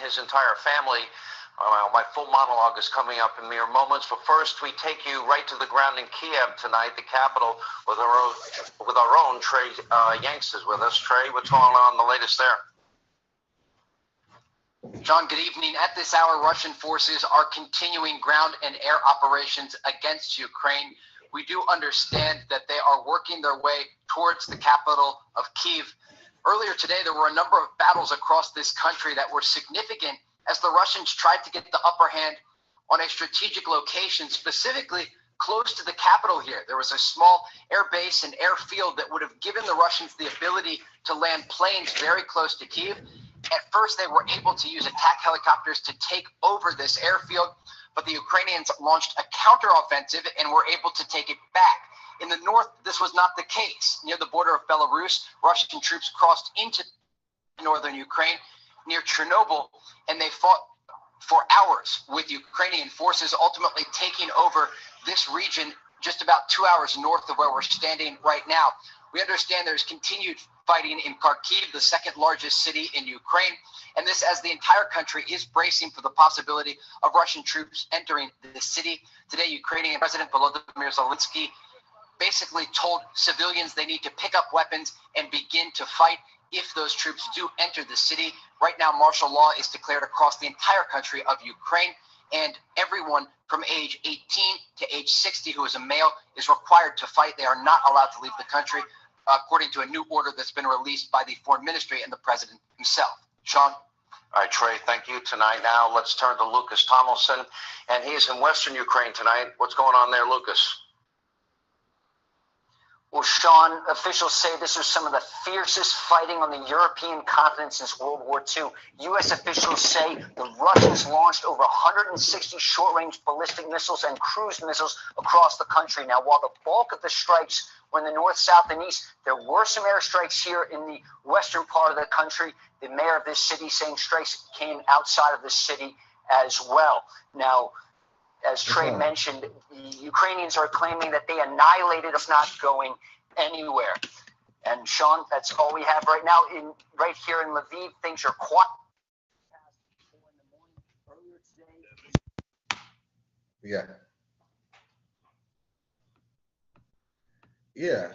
his entire family. My full monologue is coming up in mere moments, but first we take you right to the ground in Kiev tonight, the capital, with our own Trey Yanks is with us. Trey, what's going on, the latest there? John, good evening. At this hour, Russian forces are continuing ground and air operations against Ukraine. We do understand that they are working their way towards the capital of Kyiv. Earlier today, there were a number of battles across this country that were significant as the Russians tried to get the upper hand on a strategic location, specifically close to the capital here. There was a small air base and airfield that would have given the Russians the ability to land planes very close to Kyiv. At first, they were able to use attack helicopters to take over this airfield, but the Ukrainians launched a counteroffensive and were able to take it back. In the north, this was not the case. Near the border of Belarus, Russian troops crossed into northern Ukraine near Chernobyl, and they fought for hours with Ukrainian forces, ultimately taking over this region just about 2 hours north of where we're standing right now. We understand there's continued fighting in Kharkiv, the second largest city in Ukraine, and this as the entire country is bracing for the possibility of Russian troops entering the city. Today, Ukrainian President Volodymyr Zelensky basically told civilians they need to pick up weapons and begin to fight if those troops do enter the city. Right now, martial law is declared across the entire country of Ukraine, and everyone from age 18 to age 60 who is a male is required to fight. They are not allowed to leave the country, according to a new order that's been released by the Foreign Ministry and the President himself. Sean? All right, Trey, thank you tonight. Now let's turn to Lucas Tomlinson, and he is in Western Ukraine tonight. What's going on there, Lucas? Well, Sean, officials say this was some of the fiercest fighting on the European continent since World War II. U.S. officials say the Russians launched over 160 short-range ballistic missiles and cruise missiles across the country. Now, while the bulk of the strikes were in the north, south, and east, there were some airstrikes here in the western part of the country. The mayor of this city saying strikes came outside of the city as well. Now, as Trey mentioned, the Ukrainians are claiming that they annihilated us, not going anywhere. And Sean, that's all we have right now. Right here in Lviv, things are quiet. Yeah.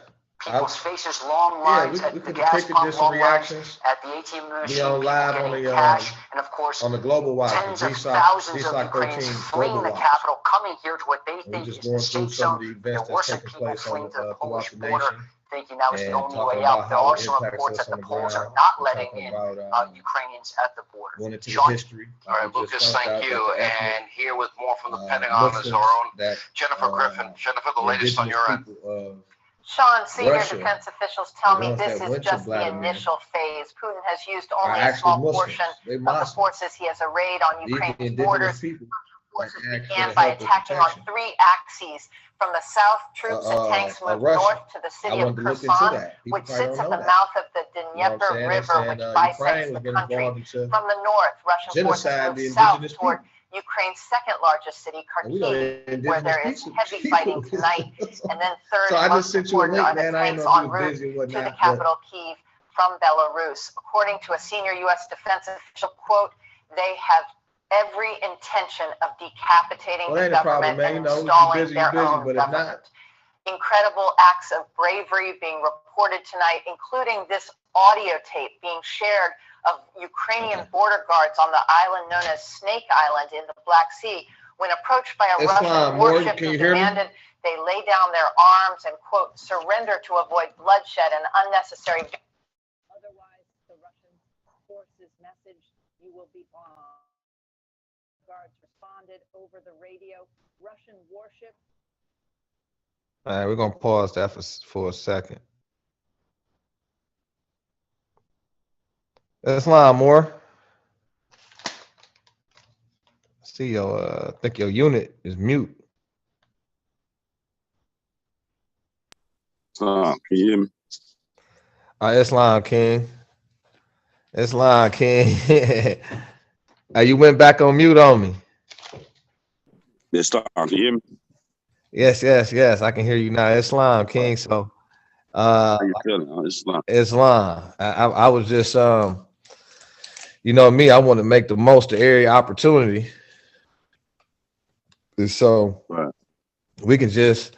People's faces, long lines at the gas pump, long lines at the ATM machine, people getting cash, and of course, on the global watch, tens of thousands of Ukrainians fleeing the capital, coming here to what they think is the safe zone. There were some people fleeing to the Polish border, thinking that was the only way out. There are some reports that the Poles are not letting in Ukrainians at the border. Sean? All right, Lucas, thank you. And here with more from the Pentagon is our own Jennifer Griffin. Jennifer, the latest on your end. Sean, senior defense officials tell me this is just the initial phase. Putin has used only a small portion of the forces he has arrayed on Ukraine's borders. Forces began by attacking on 3 axes. From the south, troops and tanks moved north to the city of Kherson, which sits at the mouth of the Dnieper River, which bisects the country. From the north, Russian forces moved south toward Ukraine's second largest city, Kharkiv, where there is heavy fighting tonight. And then third, most important are the tanks en route to the capital, Kyiv, from Belarus. According to a senior U.S. defense official, quote, they have every intention of decapitating the government and installing their own government. Incredible acts of bravery being reported tonight, including this audio tape being shared of Ukrainian border guards on the island known as Snake Island in the Black Sea. When approached by a Russian warship who demanded they lay down their arms and, quote, surrender to avoid bloodshed and unnecessary. Otherwise, the Russian forces message, you will be bombed. Guards responded over the radio. Russian warship. All right, we're going to pause that for a second. That's line more. See your I think your unit is mute. Can you hear me? Islam King. Islam King. You went back on mute on me. Yes, can you hear me? Yes. I can hear you now. Islam King. So how you feeling? Islam. I was just you know me, I want to make the most of every opportunity. And so we can just,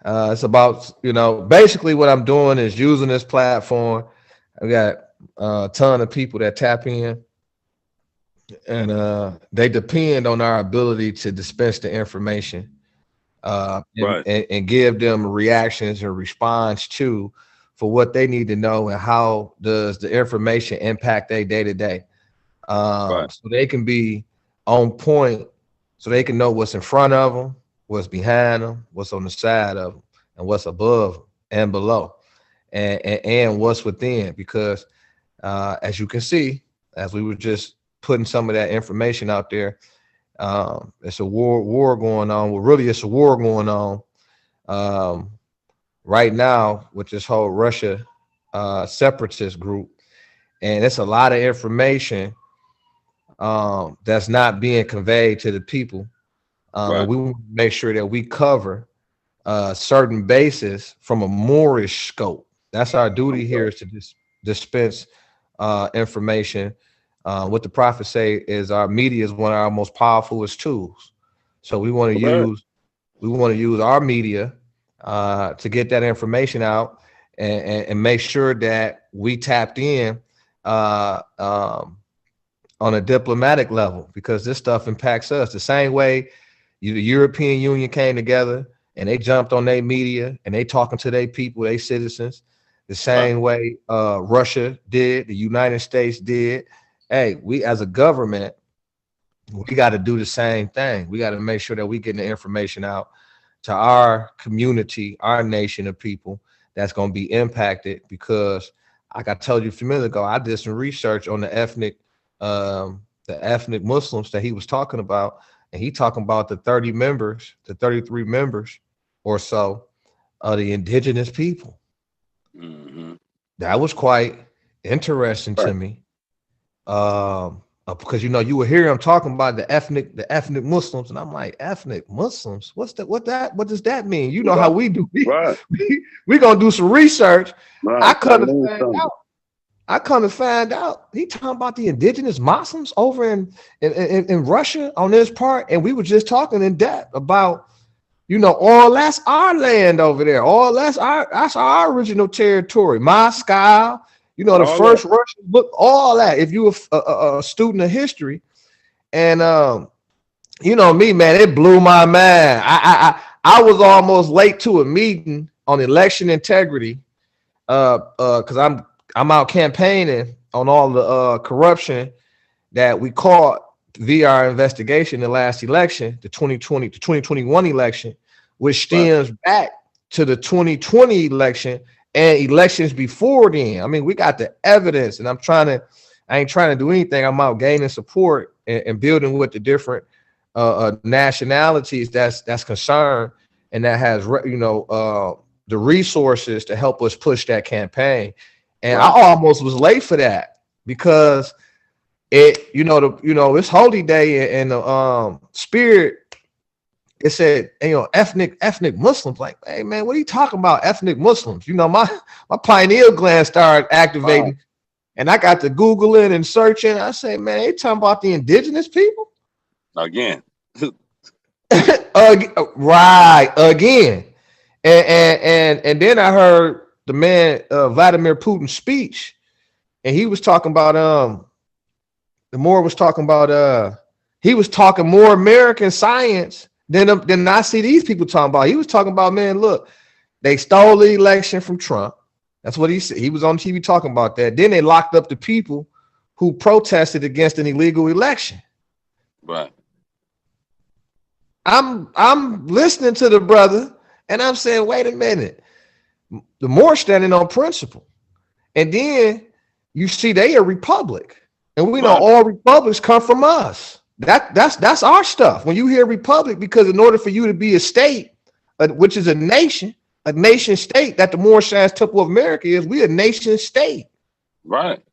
it's about, basically what I'm doing is using this platform. I got a ton of people that tap in, and they depend on our ability to dispense the information and give them reactions and response to for what they need to know and how does the information impact their day-to-day. So they can be on point, so they can know what's in front of them, what's behind them, what's on the side of them, and what's above and below, and what's within. Because as you can see, as we were just putting some of that information out there, it's a war going on. Well, really, it's a war going on right now with this whole Russia separatist group, and it's a lot of information that's not being conveyed to the people. And we want to make sure that we cover certain bases from a Moorish scope. That's our duty here, is to dispense information. What the prophet say is our media is one of our most powerfulest tools. So we want to use our media to get that information out and make sure that we tapped in on a diplomatic level, because this stuff impacts us the same way the European Union came together and they jumped on their media and they talking to their people, their citizens, the same way Russia did, the United States did. Hey, we as a government, we got to do the same thing. We got to make sure that we getting the information out to our community, our nation of people that's going to be impacted. Because like I told you a few minutes ago, I did some research on the ethnic Muslims that he was talking about, and he talking about the 33 members or so of the indigenous people. That was quite interesting to me. Because you will hear him talking about the ethnic Muslims, and I'm like, ethnic Muslims? What does that mean? You know how we do. We gonna do some research. I come to find out he talking about the indigenous Muslims over in Russia on this part, and we were just talking in depth about, all that's our land over there. All that's our original territory. Moscow. The first Russian book, all that. If you were a student of history, and me, man, it blew my mind. I was almost late to a meeting on election integrity, because I'm out campaigning on all the corruption that we caught via our investigation in the last election, the 2021 election, which stems back to the 2020 election and elections before then. I mean, we got the evidence, and I ain't trying to do anything. I'm out gaining support and building with the different nationalities that's concerned and that has, the resources to help us push that campaign. And I almost was late for that because it's Holy Day and the spirit. It said, ethnic Muslims. Like, hey man, what are you talking about? Ethnic Muslims? My pineal gland started activating, and I got to Googling and searching. I say, man, they talking about the indigenous people again. Right, again. And then I heard the man Vladimir Putin's speech, and he was talking about he was talking more American science than I see these people talking about. He was talking about, man, look, they stole the election from Trump. That's what he said. He was on TV talking about that. Then they locked up the people who protested against an illegal election. Right. I'm listening to the brother, and I'm saying, wait a minute. The more standing on principle. And then you see they a republic. And we know all republics come from us. That's our stuff. When you hear republic, because in order for you to be a state, which is a nation state, that the Moorish Temple of America is, we a nation state. Right.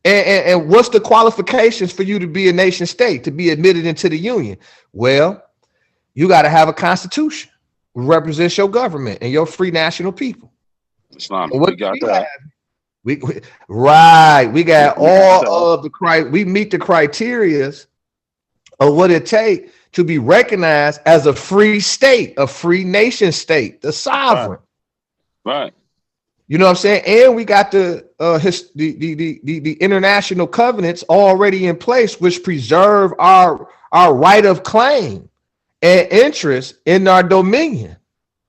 And what's the qualifications for you to be a nation state, to be admitted into the union? Well, you got to have a constitution who represents your government and your free national people. Islam, we got that. Right. We got all of we meet the criterias of what it takes to be recognized as a free state, a free nation state, the sovereign. Right. You know what I'm saying? And we got the international covenants already in place, which preserve our right of claim and interest in our dominion.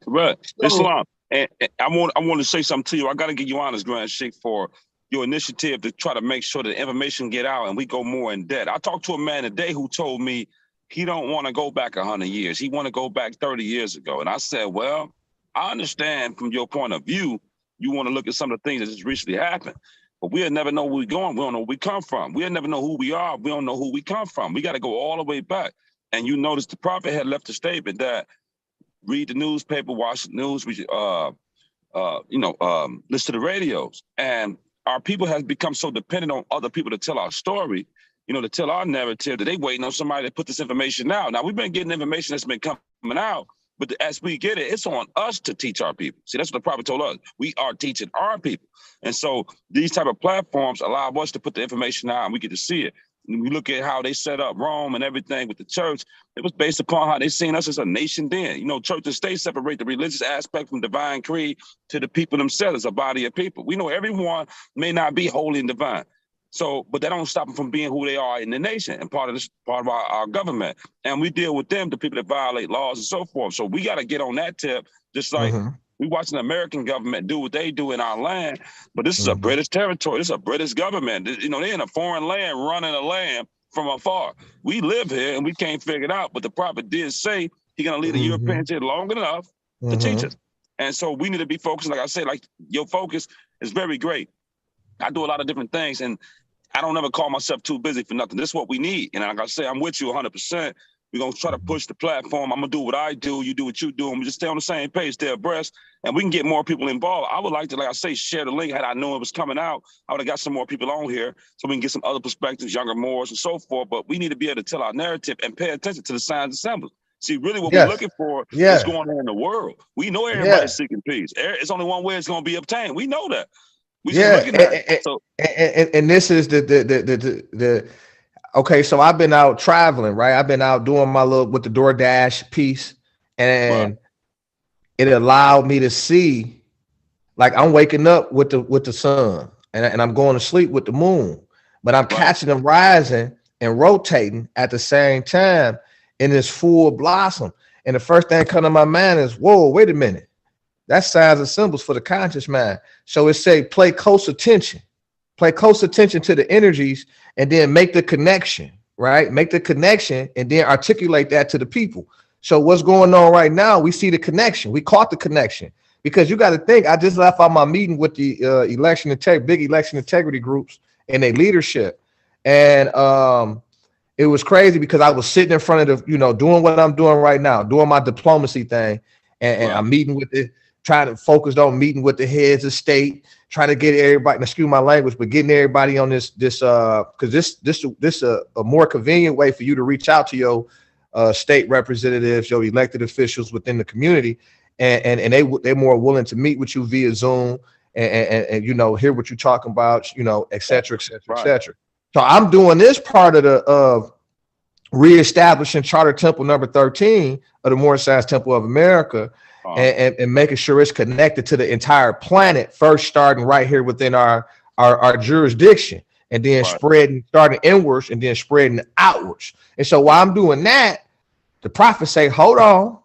Right. Islam. And I want to say something to you. I got to give you honest, Grand Sheikh, for your initiative to try to make sure that information get out and we go more in depth. I talked to a man today who told me he don't want to go back 100 years. He want to go back 30 years ago. And I said, well, I understand from your point of view, you want to look at some of the things that just recently happened, but we'll never know where we're going. We don't know where we come from. We'll never know who we are. We don't know who we come from. We got to go all the way back. And you notice the prophet had left a statement that read the newspaper, watch the news, listen to the radios. And our people has become so dependent on other people to tell our story, to tell our narrative, that they waiting on somebody to put this information out. Now, we've been getting information that's been coming out, but as we get it, it's on us to teach our people. See, that's what the prophet told us. We are teaching our people. And so these type of platforms allow us to put the information out and we get to see it. When we look at how they set up Rome and everything with the church, it was based upon how they seen us as a nation then. Church and state separate the religious aspect from divine creed to the people themselves as a body of people. We know everyone may not be holy and divine. So, but that don't stop them from being who they are in the nation and part of our government. And we deal with them, the people that violate laws and so forth. So we got to get on that tip, just like we watching the American government do what they do in our land, but this is a British territory. This is a British government. They're in a foreign land, running a land from afar. We live here and we can't figure it out, but the prophet did say he's going to leave the Europeans here long enough to teach us. And so we need to be focused. Like I said, like your focus is very great. I do a lot of different things and I don't ever call myself too busy for nothing. This is what we need. And like I say, I'm with you 100%. We're going to try to push the platform. I'm going to do what I do. You do what you do. And we just stay on the same page, stay abreast, and we can get more people involved. I would like to, like I say, share the link. Had I known it was coming out, I would have got some more people on here so we can get some other perspectives, younger Moors and so forth. But we need to be able to tell our narrative and pay attention to the signs and symbols. See, really what we're looking for is going on in the world. We know everybody's seeking peace. It's only one way it's going to be obtained. We know that. We just looking at it. And this is the okay, so I've been out traveling, right? I've been out doing my little with the DoorDash piece, and it allowed me to see, like I'm waking up with the sun, and I'm going to sleep with the moon, but I'm catching them rising and rotating at the same time in this full blossom. And the first thing come to my mind is, whoa, wait a minute. That's signs and symbols for the conscious mind. So it say, pay close attention to the energies and then make the connection, right? Make the connection and then articulate that to the people. So what's going on right now? We see the connection. We caught the connection because you got to think, I just left out my meeting with the big election integrity groups and their leadership. And it was crazy because I was sitting in front of the, doing what I'm doing right now, doing my diplomacy thing. And I'm meeting with trying to focus on meeting with the heads of state, trying to get everybody, excuse my language, but getting everybody on this because this a more convenient way for you to reach out to your state representatives, your elected officials within the community, and they're more willing to meet with you via Zoom and hear what you're talking about, et cetera, et cetera, et cetera. So I'm doing this part of reestablishing Charter Temple number 13 of the Moorish Science Temple of America. And making sure it's connected to the entire planet, first starting right here within our jurisdiction, and then starting inwards and then spreading outwards. And so while I'm doing that, the prophet say, hold on,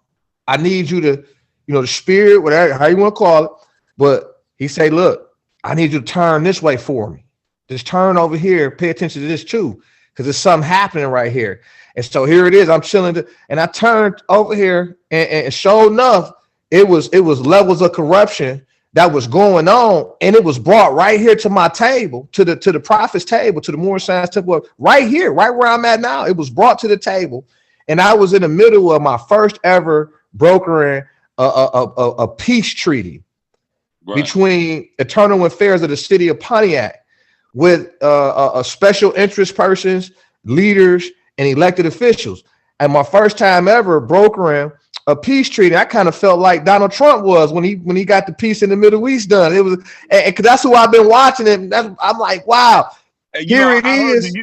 I need you to, the spirit, whatever, how you want to call it. But he say, look, I need you to turn this way for me. Just turn over here, pay attention to this too, because there's something happening right here. And so here it is, I'm chilling, and I turned over here and sure enough, it was levels of corruption that was going on, and it was brought right here to my table, to the prophet's table, to the Moorish Science Temple, right here, right where I'm at now. It was brought to the table, and I was in the middle of my first ever brokering a peace treaty between Eternal Affairs of the city of Pontiac with special interest persons, leaders, and elected officials. And my first time ever brokering a peace treaty. I kind of felt like Donald Trump was when he got the peace in the Middle East done. It was, and cause that's who I've been watching, and I'm like, wow, here it is.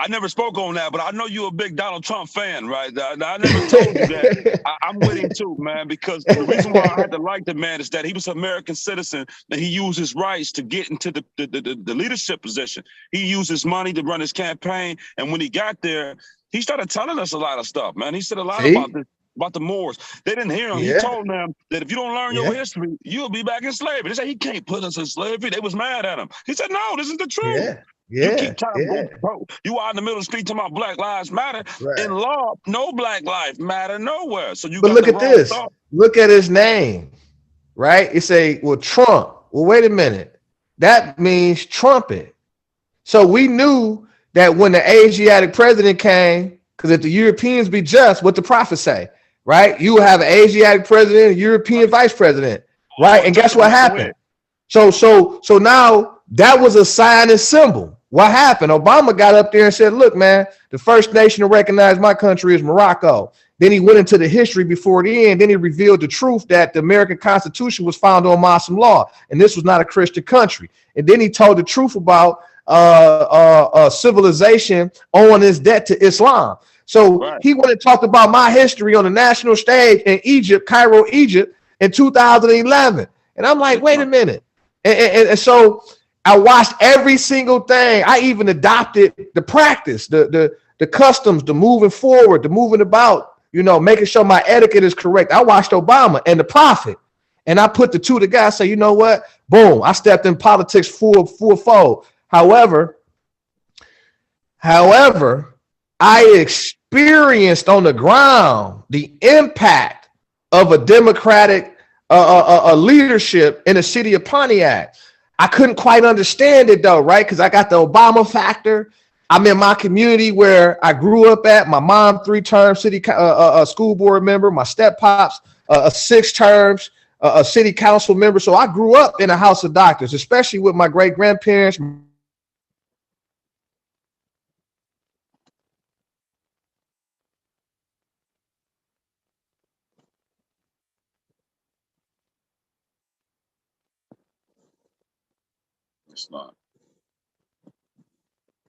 I never spoke on that, but I know you're a big Donald Trump fan, right? I never told you that. I'm with him too, man, because the reason why I had to like the man is that he was an American citizen and he used his rights to get into the leadership position. He used his money to run his campaign, and when he got there, he started telling us a lot of stuff, man. He said a lot about the Moors. They didn't hear him. Yeah. He told them that if you don't learn your history, you'll be back in slavery. They said he can't put us in slavery. They was mad at him. He said, no, this is the truth. Yeah. You keep trying to go, you are in the middle of the street talking about Black Lives Matter. Right. In law, no Black Lives Matter nowhere. So you. But look at this. Thought. Look at his name, right? It say, well, Trump. Well, wait a minute. That means trumpet. So we knew that when the Asiatic president came, because if the Europeans be just, what the prophet say, right? You will have an Asiatic president, a European vice president, right? And guess what happened? So now that was a sign and symbol. What happened? Obama got up there and said, look, man, the first nation to recognize my country is Morocco. Then he went into the history before the end. Then he revealed the truth that the American Constitution was founded on Muslim law, and this was not a Christian country. And then he told the truth about civilization owing its debt to Islam. So he went and talked about my history on the national stage in Egypt, Cairo, Egypt, in 2011. And I'm like, wait a minute. And so I watched every single thing. I even adopted the practice, the customs, the moving forward, the moving about, you know, making sure my etiquette is correct. I watched Obama and the prophet, and I put the two together. Say, you know what? Boom. I stepped in politics full-fold. However, I experienced on the ground the impact of a Democratic leadership in the city of Pontiac. I couldn't quite understand it though, right? Because I got the Obama factor. I'm in my community where I grew up at. My mom, 3-term city school board member. My step-pops, 6 terms, a city council member. So I grew up in a house of doctors, especially with my great-grandparents. It's not.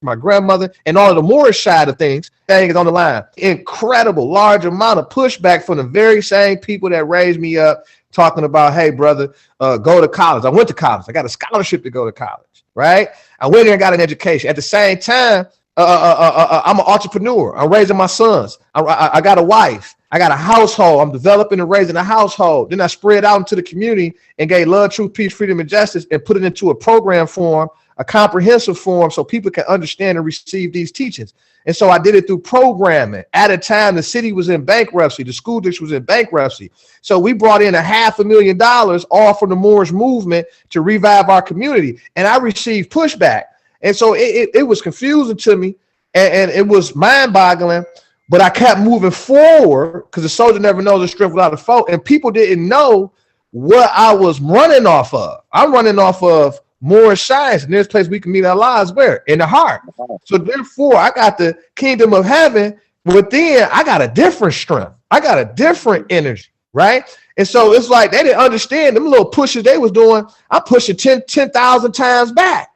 My grandmother and all of the Moorish side of things is on the line. Incredible large amount of pushback from the very same people that raised me up, talking about, hey, brother, go to college. I went to college. I got a scholarship to go to college, right? I went there and got an education. At the same time, I'm an entrepreneur. I'm raising my sons. I got a wife. I got a household. I'm developing and raising a household. Then I spread out into the community and gave love, truth, peace, freedom, and justice, and put it into a program form, a comprehensive form, so people can understand and receive these teachings. And so I did it through programming. At a time, the city was in bankruptcy. The school district was in bankruptcy. So we brought in $500,000 all from the Moorish movement to revive our community. And I received pushback. And so it was confusing to me, and it was mind-boggling. But I kept moving forward because the soldier never knows the strength without a foe. And people didn't know what I was running off of. I'm running off of Moorish science, and there's a place we can meet our lives where? In the heart. So therefore, I got the kingdom of heaven, but then I got a different strength. I got a different energy, right? And so it's like they didn't understand them little pushes they was doing. I'm pushing 10,000 times back.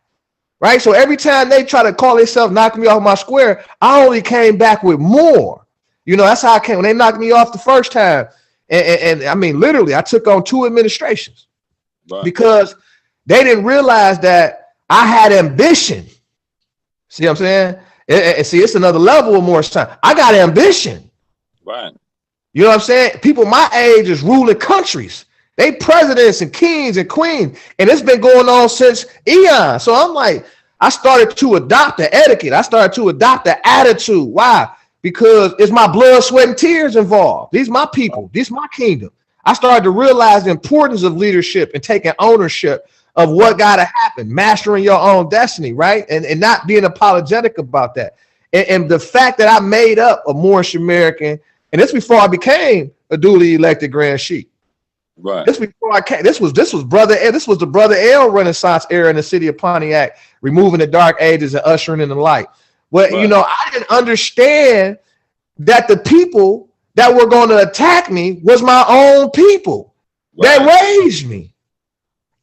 Right. So every time they try to call themselves knocking me off my square, I only came back with more. You know, that's how I came when they knocked me off the first time. And I mean, literally, I took on 2 administrations because they didn't realize that I had ambition. See what I'm saying? See, it's another level of more time. I got ambition. Right. You know what I'm saying? People my age is ruling countries. They presidents and kings and queens, and it's been going on since eon. So I'm like, I started to adopt the etiquette. I started to adopt the attitude. Why? Because it's my blood, sweat, and tears involved. These my people. This my kingdom. I started to realize the importance of leadership and taking ownership of what got to happen, mastering your own destiny, right? And not being apologetic about that. And the fact that I made up a Moorish American, and this before I became a duly elected Grand Sheik. Right. This before I came. This was Brother L. This was the Brother L Renaissance era in the city of Pontiac, removing the dark ages and ushering in the light. Well, you know, I didn't understand that the people that were going to attack me was my own people that raised me.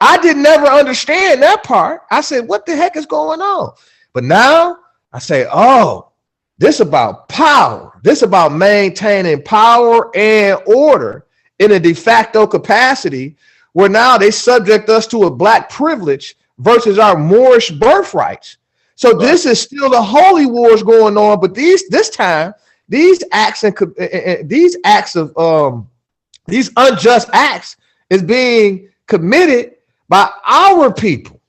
I didn't never understand that part. I said, what the heck is going on? But now I say, oh, this about power. This about maintaining power and order in a de facto capacity where now they subject us to a black privilege versus our Moorish birthrights. So this is still the holy wars going on, but this time these acts and these unjust acts is being committed by our people.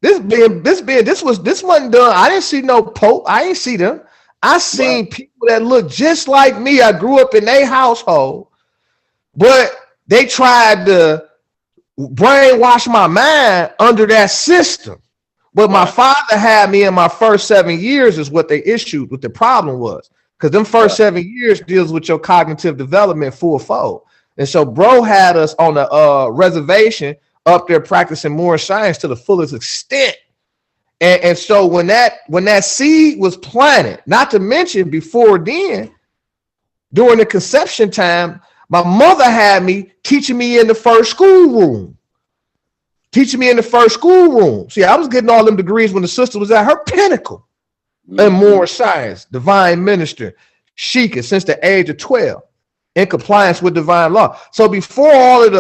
This wasn't done. I didn't see no pope. I didn't see them. I seen people that look just like me. I grew up in their household, but they tried to brainwash my mind under that system. But my father had me in my first 7 years is what they issued, what the problem was. Because them first 7 years deals with your cognitive development full fold. And so bro had us on a reservation up there practicing more science to the fullest extent. And so when that seed was planted, not to mention before then, during the conception time, my mother had me teaching me in the first schoolroom. See, I was getting all them degrees when the sister was at her pinnacle in more science, divine minister, Sheikah, since the age of 12, in compliance with divine law. So before all of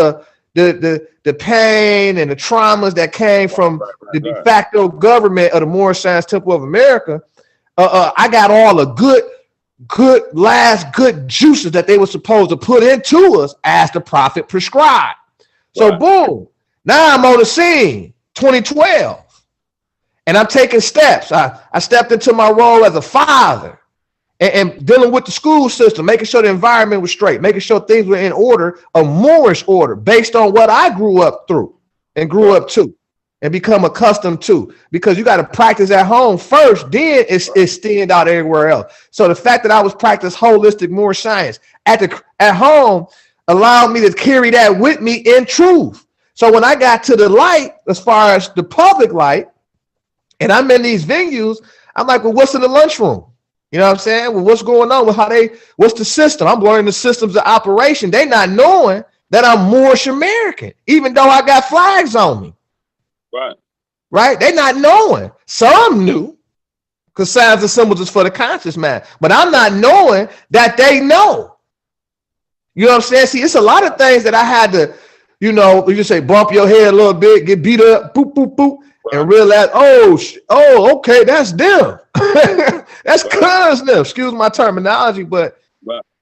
the pain and the traumas that came from the de facto government of the Moorish Science Temple of America, I got all the good juices that they were supposed to put into us as the prophet prescribed. So boom. Now I'm on the scene, 2012, and I'm taking steps. I stepped into my role as a father and dealing with the school system, making sure the environment was straight, making sure things were in order, a Moorish order based on what I grew up through and grew up to and become accustomed to, because you got to practice at home first, then it's stand out everywhere else. So the fact that I was practicing holistic Moorish science at home allowed me to carry that with me in truth. So when I got to the light, as far as the public light, and I'm in these venues, I'm like, well, what's in the lunchroom? You know what I'm saying? Well, what's going on with what's the system? I'm learning the systems of operation. They not knowing that I'm Moorish American, even though I got flags on me. Right? They not knowing. Some knew, because signs and symbols is for the conscious man. But I'm not knowing that they know. You know what I'm saying? See, it's a lot of things that I had to, you know, you say bump your head a little bit, get beat up, boop, boop, boop, and realize, oh, okay, that's them. That's cuz them. Excuse my terminology, but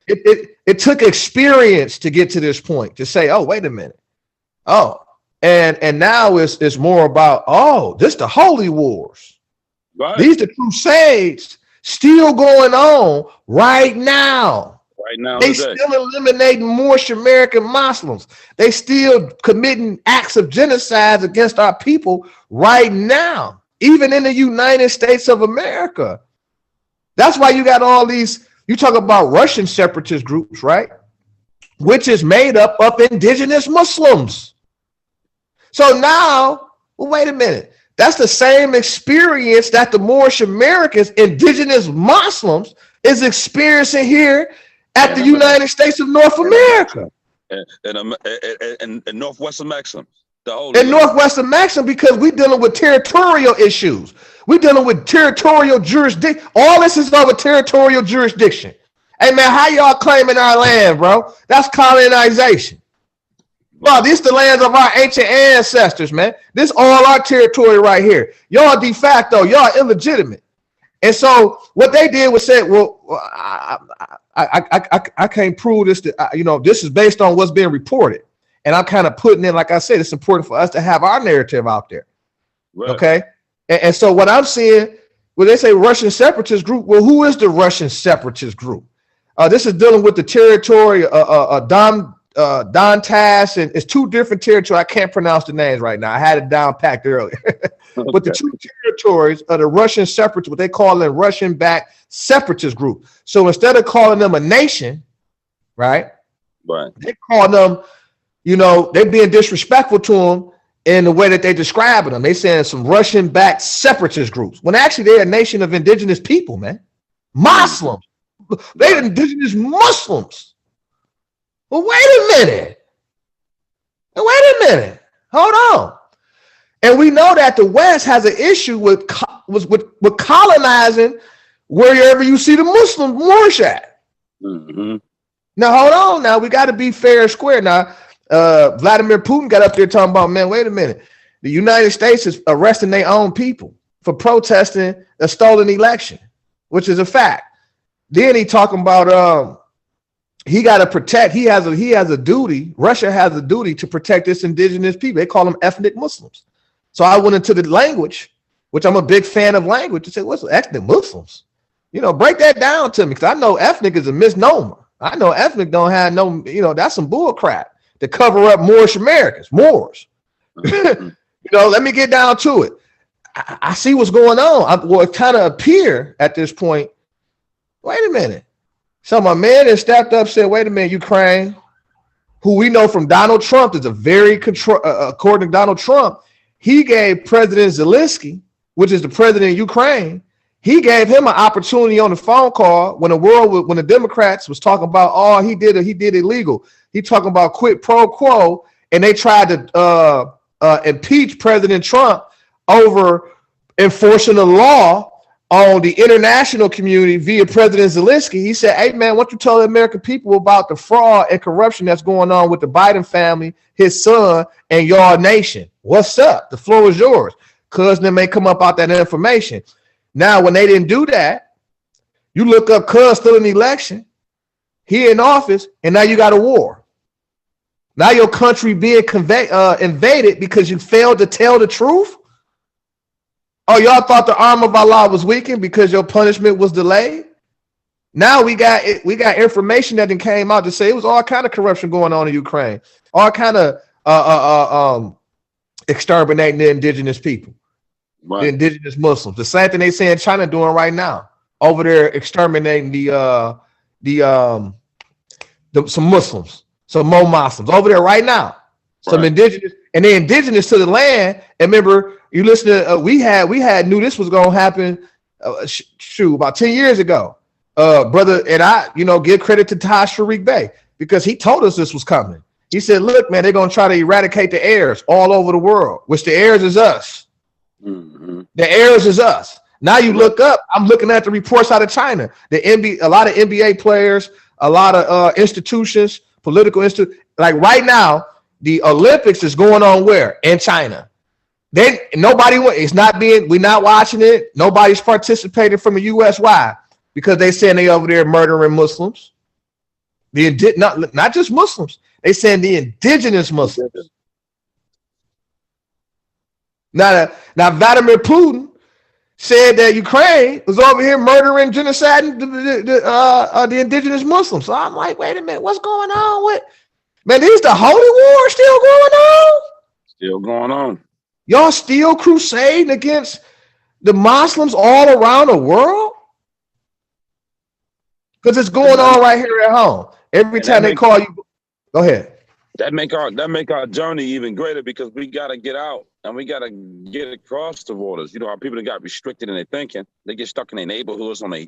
it took experience to get to this point to say, oh, wait a minute. Oh, and now it's more about, this the holy wars. These the crusades still going on right now. They still eliminating Moorish American Muslims. They still committing acts of genocide against our people right now, even in the United States of America. That's why you got all these, you talk about Russian separatist groups, right? Which is made up of indigenous Muslims. So now, well, wait a minute. That's the same experience that the Moorish Americans, indigenous Muslims, is experiencing here at the United States of North America. And Northwestern Maxim. Northwestern Maxim, because we're dealing with territorial issues. We're dealing with territorial jurisdiction. All this is over territorial jurisdiction. Hey, man, how y'all claiming our land, bro? That's colonization. Bro, this is the lands of our ancient ancestors, man. This all our territory right here. Y'all de facto, y'all illegitimate. And so what they did was say, well, I can't prove this. This is based on what's being reported. And I'm kind of putting in, like I said, it's important for us to have our narrative out there. Right. Okay. And so what I'm seeing, when they say Russian separatist group, well, who is the Russian separatist group? This is dealing with the territory, Donbass, and it's two different territories. I can't pronounce the names right now. I had it down packed earlier. Okay. But the two territories of the Russian separatists, what they call them Russian-backed separatist group. So instead of calling them a nation, right? They call them, they're being disrespectful to them in the way that they describe them. They saying some Russian-backed separatist groups, when actually they're a nation of indigenous people, man. Muslims. They're indigenous Muslims. Well, wait a minute. Hold on. And we know that the West has an issue with colonizing wherever you see the Muslim Moorish at. Mm-hmm. Now, hold on. Now, we got to be fair and square. Now, Vladimir Putin got up there talking about, man, wait a minute. The United States is arresting their own people for protesting a stolen election, which is a fact. Then he talking about he got to protect. He has a duty. Russia has a duty to protect its indigenous people. They call them ethnic Muslims. So I went into the language, which I'm a big fan of language, to say, what's ethnic Muslims? You know, break that down to me, because I know ethnic is a misnomer. I know ethnic don't have no, you know, that's some bull crap to cover up Moorish Americans, Moors. You know, let me get down to it. I see what's going on. Well, it kind of appear at this point, wait a minute. So my man that stepped up said, wait a minute, Ukraine, who we know from Donald Trump is a very according to Donald Trump, he gave President Zelensky, which is the president of Ukraine, he gave him an opportunity on the phone call when the Democrats was talking about, oh, he did illegal. He talking about quid pro quo, and they tried to impeach President Trump over enforcing the law on the international community via President Zelensky. He said, hey, man, why don't you tell the American people about the fraud and corruption that's going on with the Biden family, his son, and your nation? What's up? The floor is yours. Cuz then may come up out that information. Now, when they didn't do that, you look up Cuz still in the election, he in office, and now you got a war. Now your country being invaded because you failed to tell the truth? Oh, y'all thought the arm of Allah was weakened because your punishment was delayed? Now we got information that then came out to say it was all kind of corruption going on in Ukraine, all kind of exterminating the indigenous people, right. The indigenous Muslims. The same thing they say in China doing right now, over there exterminating some Muslims, some more Muslims over there right now. Right. Some indigenous, and they're indigenous to the land. And remember, you listen to we had knew this was gonna happen. About 10 years ago, brother, and I, give credit to Taj Sharik Bey because he told us this was coming. He said, "Look, man, they're gonna try to eradicate the heirs all over the world, which the heirs is us. Mm-hmm. The heirs is us." Now you look up. I'm looking at the reports out of China. A lot of NBA players, a lot of institutions, political institutions. Like right now, the Olympics is going on where? In China. Then we're not watching it. Nobody's participating from the U.S. Why? Because they saying they over there murdering Muslims. Not just Muslims. They saying the indigenous Muslims. Now Vladimir Putin said that Ukraine was over here murdering, genociding the indigenous Muslims. So I'm like, wait a minute, what's going on with? Man, is the Holy War still going on? Still going on. Y'all still crusading against the Muslims all around the world? Because it's going on right here at home. Every time they call you, go ahead. That make our journey even greater because we gotta get out and we gotta get across the waters. Our people that got restricted in their thinking, they get stuck in their neighborhoods on they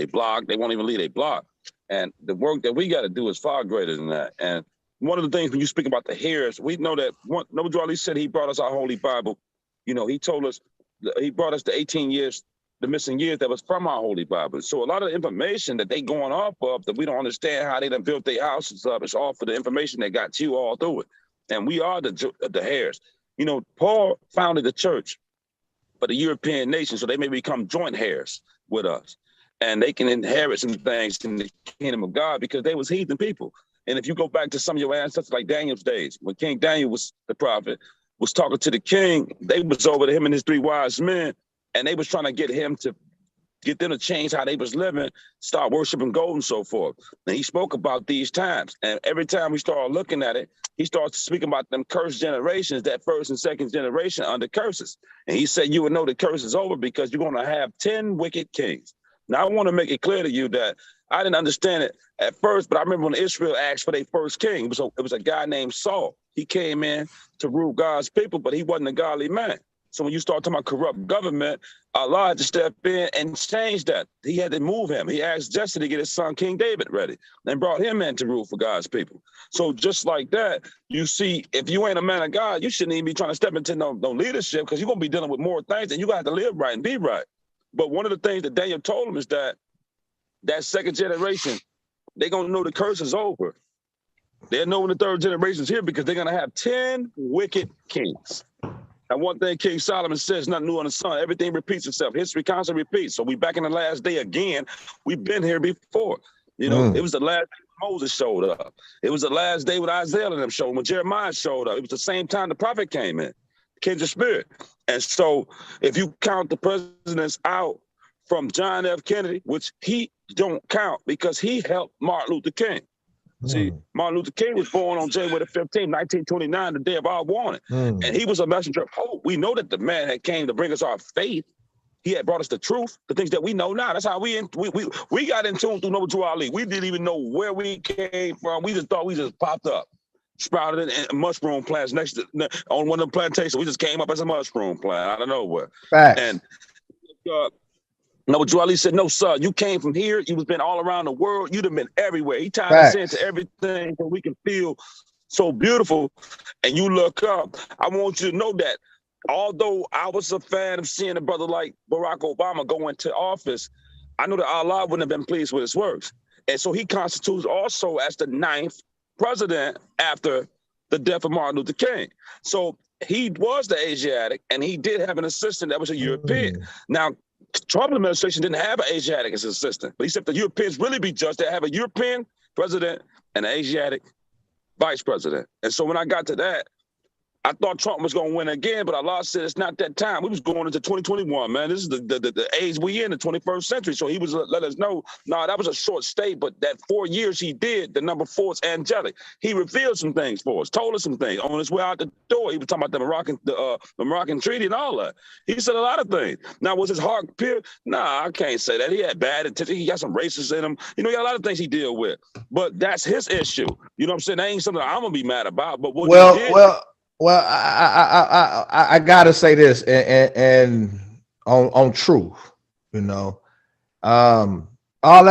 blog, they won't even leave their blog. And the work that we gotta do is far greater than that. And one of the things when you speak about the heirs, we know that Noble Ali said he brought us our Holy Bible. He told us, he brought us the 18 years, the missing years that was from our Holy Bible. So a lot of the information that they going off of that we don't understand how they done built their houses up, it's all for the information that got you all through it. And we are the heirs. Paul founded the church for the European nations, so they may become joint heirs with us. And they can inherit some things in the kingdom of God because they was heathen people. And if you go back to some of your ancestors, like Daniel's days, when King Daniel was the prophet, was talking to the king, they was over to him and his 3 wise men, and they was trying to get them to change how they was living, start worshiping gold and so forth. And he spoke about these times. And every time we start looking at it, he starts speaking about them cursed generations, that first and second generation under curses. And he said, you would know the curse is over because you're going to have 10 wicked kings. Now, I want to make it clear to you that I didn't understand it at first, but I remember when Israel asked for their first king, it was a guy named Saul. He came in to rule God's people, but he wasn't a godly man. So when you start talking about corrupt government, Allah had to step in and change that. He had to move him. He asked Jesse to get his son, King David, ready and brought him in to rule for God's people. So just like that, you see, if you ain't a man of God, you shouldn't even be trying to step into no leadership because you're going to be dealing with more things and you got to live right and be right. But one of the things that Daniel told him is that second generation, they're going to know the curse is over. They'll know when the third generation's here because they're going to have 10 wicked kings. And one thing King Solomon says, nothing new on the sun. Everything repeats itself. History constantly repeats. So we back in the last day again. We've been here before. You know, it was the last day when Moses showed up. It was the last day when Isaiah and them showed up, when Jeremiah showed up. It was the same time the prophet came in, kindred spirit. And so if you count the presidents out from John F. Kennedy, which he don't count because he helped Martin Luther King. See, Martin Luther King was born on January the 15th, 1929, the day of our warning. And he was a messenger of hope. We know that the man had came to bring us our faith. He had brought us the truth, the things that we know now. That's how we got in tune through Noble Drew Ali. We didn't even know where we came from. We just thought we just popped up, sprouted in mushroom plants next to on one of the plantations. We just came up as a mushroom plant out of nowhere. Facts. And Noble Drew Ali said, no, sir, you came from here. You've been all around the world. You'd have been everywhere. He tied us into everything that we can feel so beautiful. And you look up, I want you to know that although I was a fan of seeing a brother like Barack Obama go into office, I know that Allah wouldn't have been pleased with his works. And so he constitutes also as the 9th president after the death of Martin Luther King. So he was the Asiatic, and he did have an assistant that was a European. Now, Trump administration didn't have an Asiatic as an assistant, but he said the Europeans really be just to have a European president and an Asiatic vice president. And so when I got to that, I thought Trump was going to win again, but Allah said it's not that time. We was going into 2021, man. This is the age we in, the 21st century. So he was let us know, no, that was a short stay, but that 4 years he did, the number 4 is angelic. He revealed some things for us, told us some things. On his way out the door, he was talking about the Moroccan treaty and all that. He said a lot of things. Now, was his heart pure? Nah, I can't say that. He had bad intentions. He got some racists in him. You know, he got a lot of things he deal with. But that's his issue. You know what I'm saying? That ain't something I'm going to be mad about. But what he did, Well, I gotta say this, and on truth, you know, all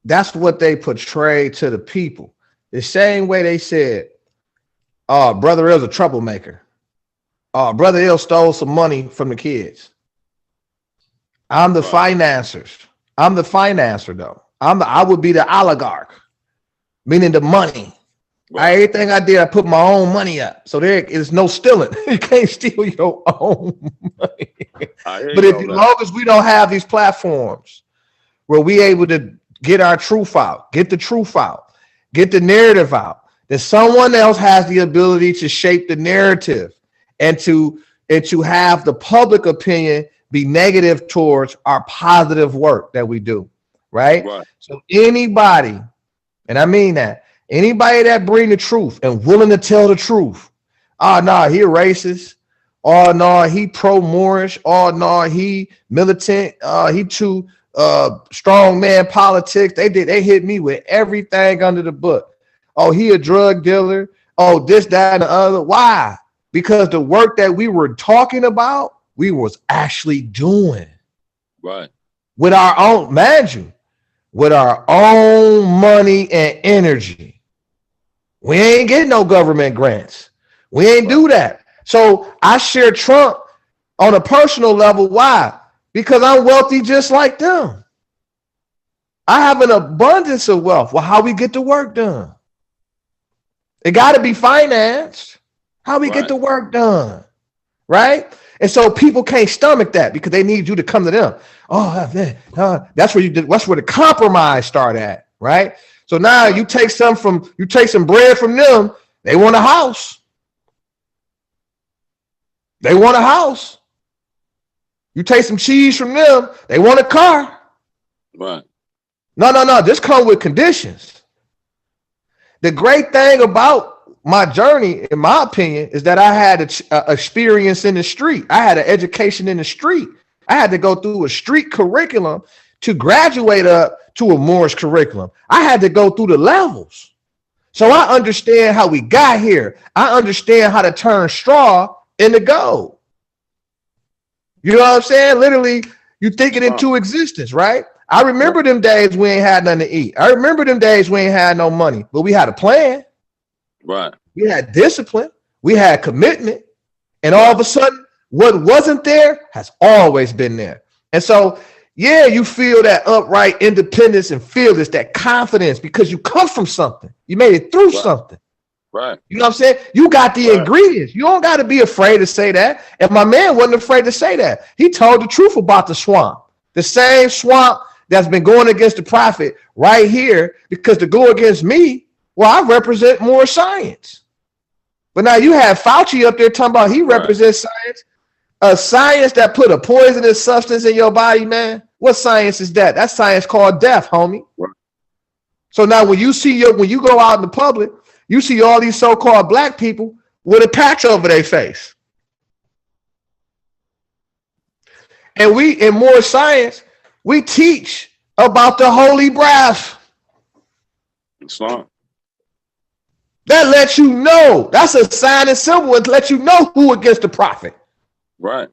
that's what they portray to the people. The same way they said, "Oh, Brother Ill's a troublemaker. Oh, Brother Ill stole some money from the kids." I'm the financiers. I'm the financer, though. I would be the oligarch, meaning the money. Everything I did, I put my own money up. So there is no stealing. You can't steal your own money. But as long as we don't have these platforms where we able to get our truth out, get the truth out, get the narrative out, then someone else has the ability to shape the narrative and to have the public opinion be negative towards our positive work that we do, right? So anybody, and I mean that, anybody that bring the truth and willing to tell the truth, oh no, he racist, oh no, he pro-Moorish, oh no, he militant, he too strong man politics. They hit me with everything under the book. Oh, he a drug dealer, oh this, that, and the other. Why? Because the work that we were talking about, we was actually doing. Right. With our own, mind you, with our own money and energy. We ain't getting no government grants. We ain't do that. So I share Trump on a personal level. Why? Because I'm wealthy just like them. I have an abundance of wealth. Well, how we get the work done? It got to be financed. How we get the work done, right? And so people can't stomach that because they need you to come to them. Oh, man, that's where the compromise start at, right? So now you take some bread from them. They want a house. They want a house. You take some cheese from them. They want a car. Right. No. This comes with conditions. The great thing about my journey, in my opinion, is that I had an experience in the street. I had an education in the street. I had to go through a street curriculum to graduate up to a Moorish curriculum. I had to go through the levels. So I understand how we got here. I understand how to turn straw into gold. You know what I'm saying? Literally, you think it into existence, right? I remember them days we ain't had nothing to eat. I remember them days we ain't had no money, but we had a plan. Right. We had discipline. We had commitment. And all of a sudden, what wasn't there has always been there. And so, yeah, you feel that upright independence and feel this, that confidence because you come from something. You made it through something. Right. You know what I'm saying? You got the ingredients. You don't got to be afraid to say that. And my man wasn't afraid to say that. He told the truth about the swamp. The same swamp that's been going against the prophet right here, because to go against me, well, I represent more science. But now you have Fauci up there talking about he represents science. A science that put a poisonous substance in your body, man. What science is that? That's science called death, homie. Right. So now when you go out in the public, you see all these so-called black people with a patch over their face. And we, in more science, we teach about the holy breath. Islam. That lets you know. That's a sign and symbol to let you know who against the prophet. Right.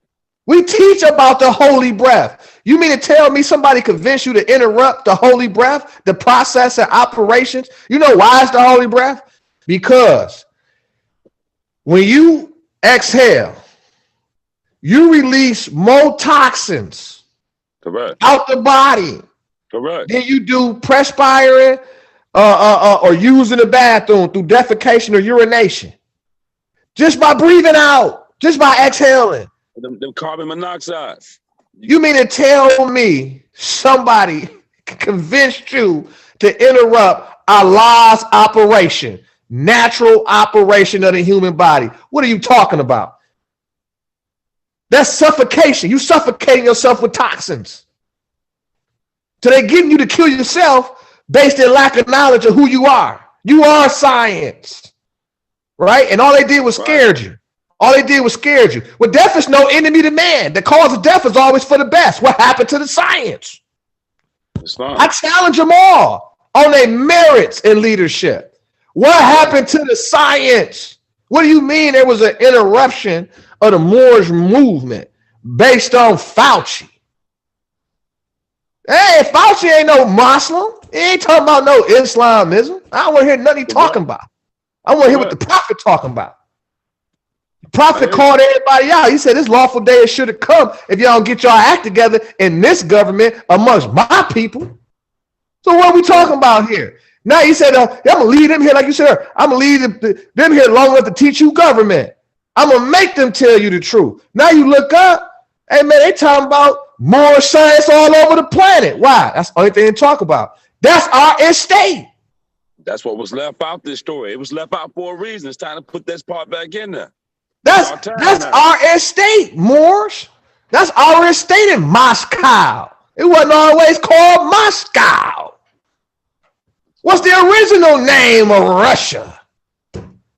We teach about the holy breath. You mean to tell me somebody convinced you to interrupt the holy breath, the process and operations? You know why it's the holy breath? Because when you exhale, you release more toxins out the body. Correct. Then you do perspiring or using the bathroom through defecation or urination. Just by breathing out, just by exhaling. Them carbon monoxide. You mean to tell me somebody convinced you to interrupt Allah's operation, natural operation of the human body? What are you talking about? That's suffocation. You suffocating yourself with toxins. So they're getting you to kill yourself based on lack of knowledge of who you are. You are science, right? And all they did was scared you. All they did was scared you. Well, death is no enemy to man. The cause of death is always for the best. What happened to the science? I challenge them all on their merits in leadership. What happened to the science? What do you mean there was an interruption of the Moorish movement based on Fauci? Hey, Fauci ain't no Muslim. He ain't talking about no Islamism. I don't want to hear nothing he talking about. I want to hear what the prophet talking about. The prophet called everybody out. He said, this lawful day should have come if y'all don't get y'all act together in this government amongst my people. So what are we talking about here? Now he said, I'm going to lead them here, like you said, I'm going to lead them here long enough to teach you government. I'm going to make them tell you the truth. Now you look up, hey man, they talking about more science all over the planet. Why? That's the only thing they talk about. That's our estate. That's what was left out this story. It was left out for a reason. It's time to put this part back in there. That's our estate, Moors. That's our estate in Moscow. It wasn't always called Moscow. What's the original name of Russia?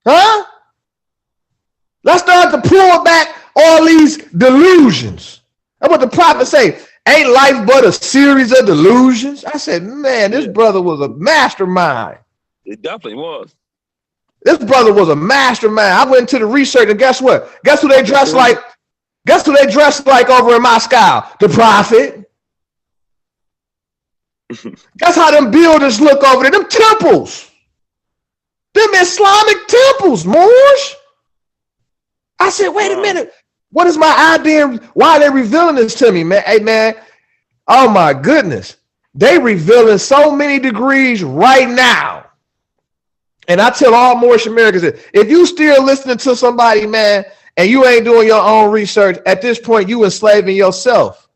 Huh? Let's start to pull back all these delusions. That's what the prophet say. Ain't life but a series of delusions? I said, man, this brother was a mastermind. It definitely was. This brother was a mastermind. I went into the research, and guess what? Guess who they dressed like? Guess who they dressed like over in Moscow? The prophet. That's how them buildings look over there. Them temples. Them Islamic temples, Moors. I said, wait a minute. What is my idea? Why are they revealing this to me, man? Hey, man. Oh, my goodness. They revealing so many degrees right now. And I tell all Moorish Americans, if you still listening to somebody, man, and you ain't doing your own research, at this point, you enslaving yourself.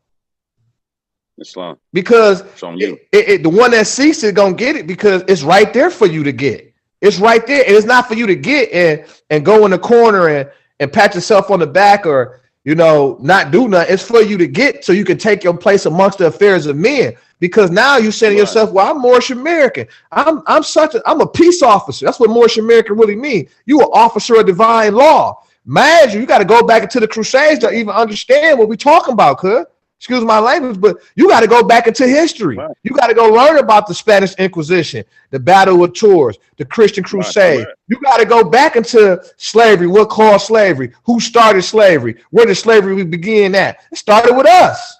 Islam. Because the one that seeks it gonna get it because it's right there for you to get. It's right there. And it's not for you to get and go in the corner and pat yourself on the back or, you know, not do nothing. It's for you to get so you can take your place amongst the affairs of men. Because now you're saying to yourself, well, I'm Moorish American. I'm a peace officer. That's what Moorish American really means. You an officer of divine law. Mind you got to go back into the Crusades to even understand what we're talking about, cuz. Excuse my language, but you got to go back into history. Right. You got to go learn about the Spanish Inquisition, the Battle of Tours, the Christian Crusade. Right. You got to go back into slavery. What caused slavery? Who started slavery? Where did slavery begin at? It started with us.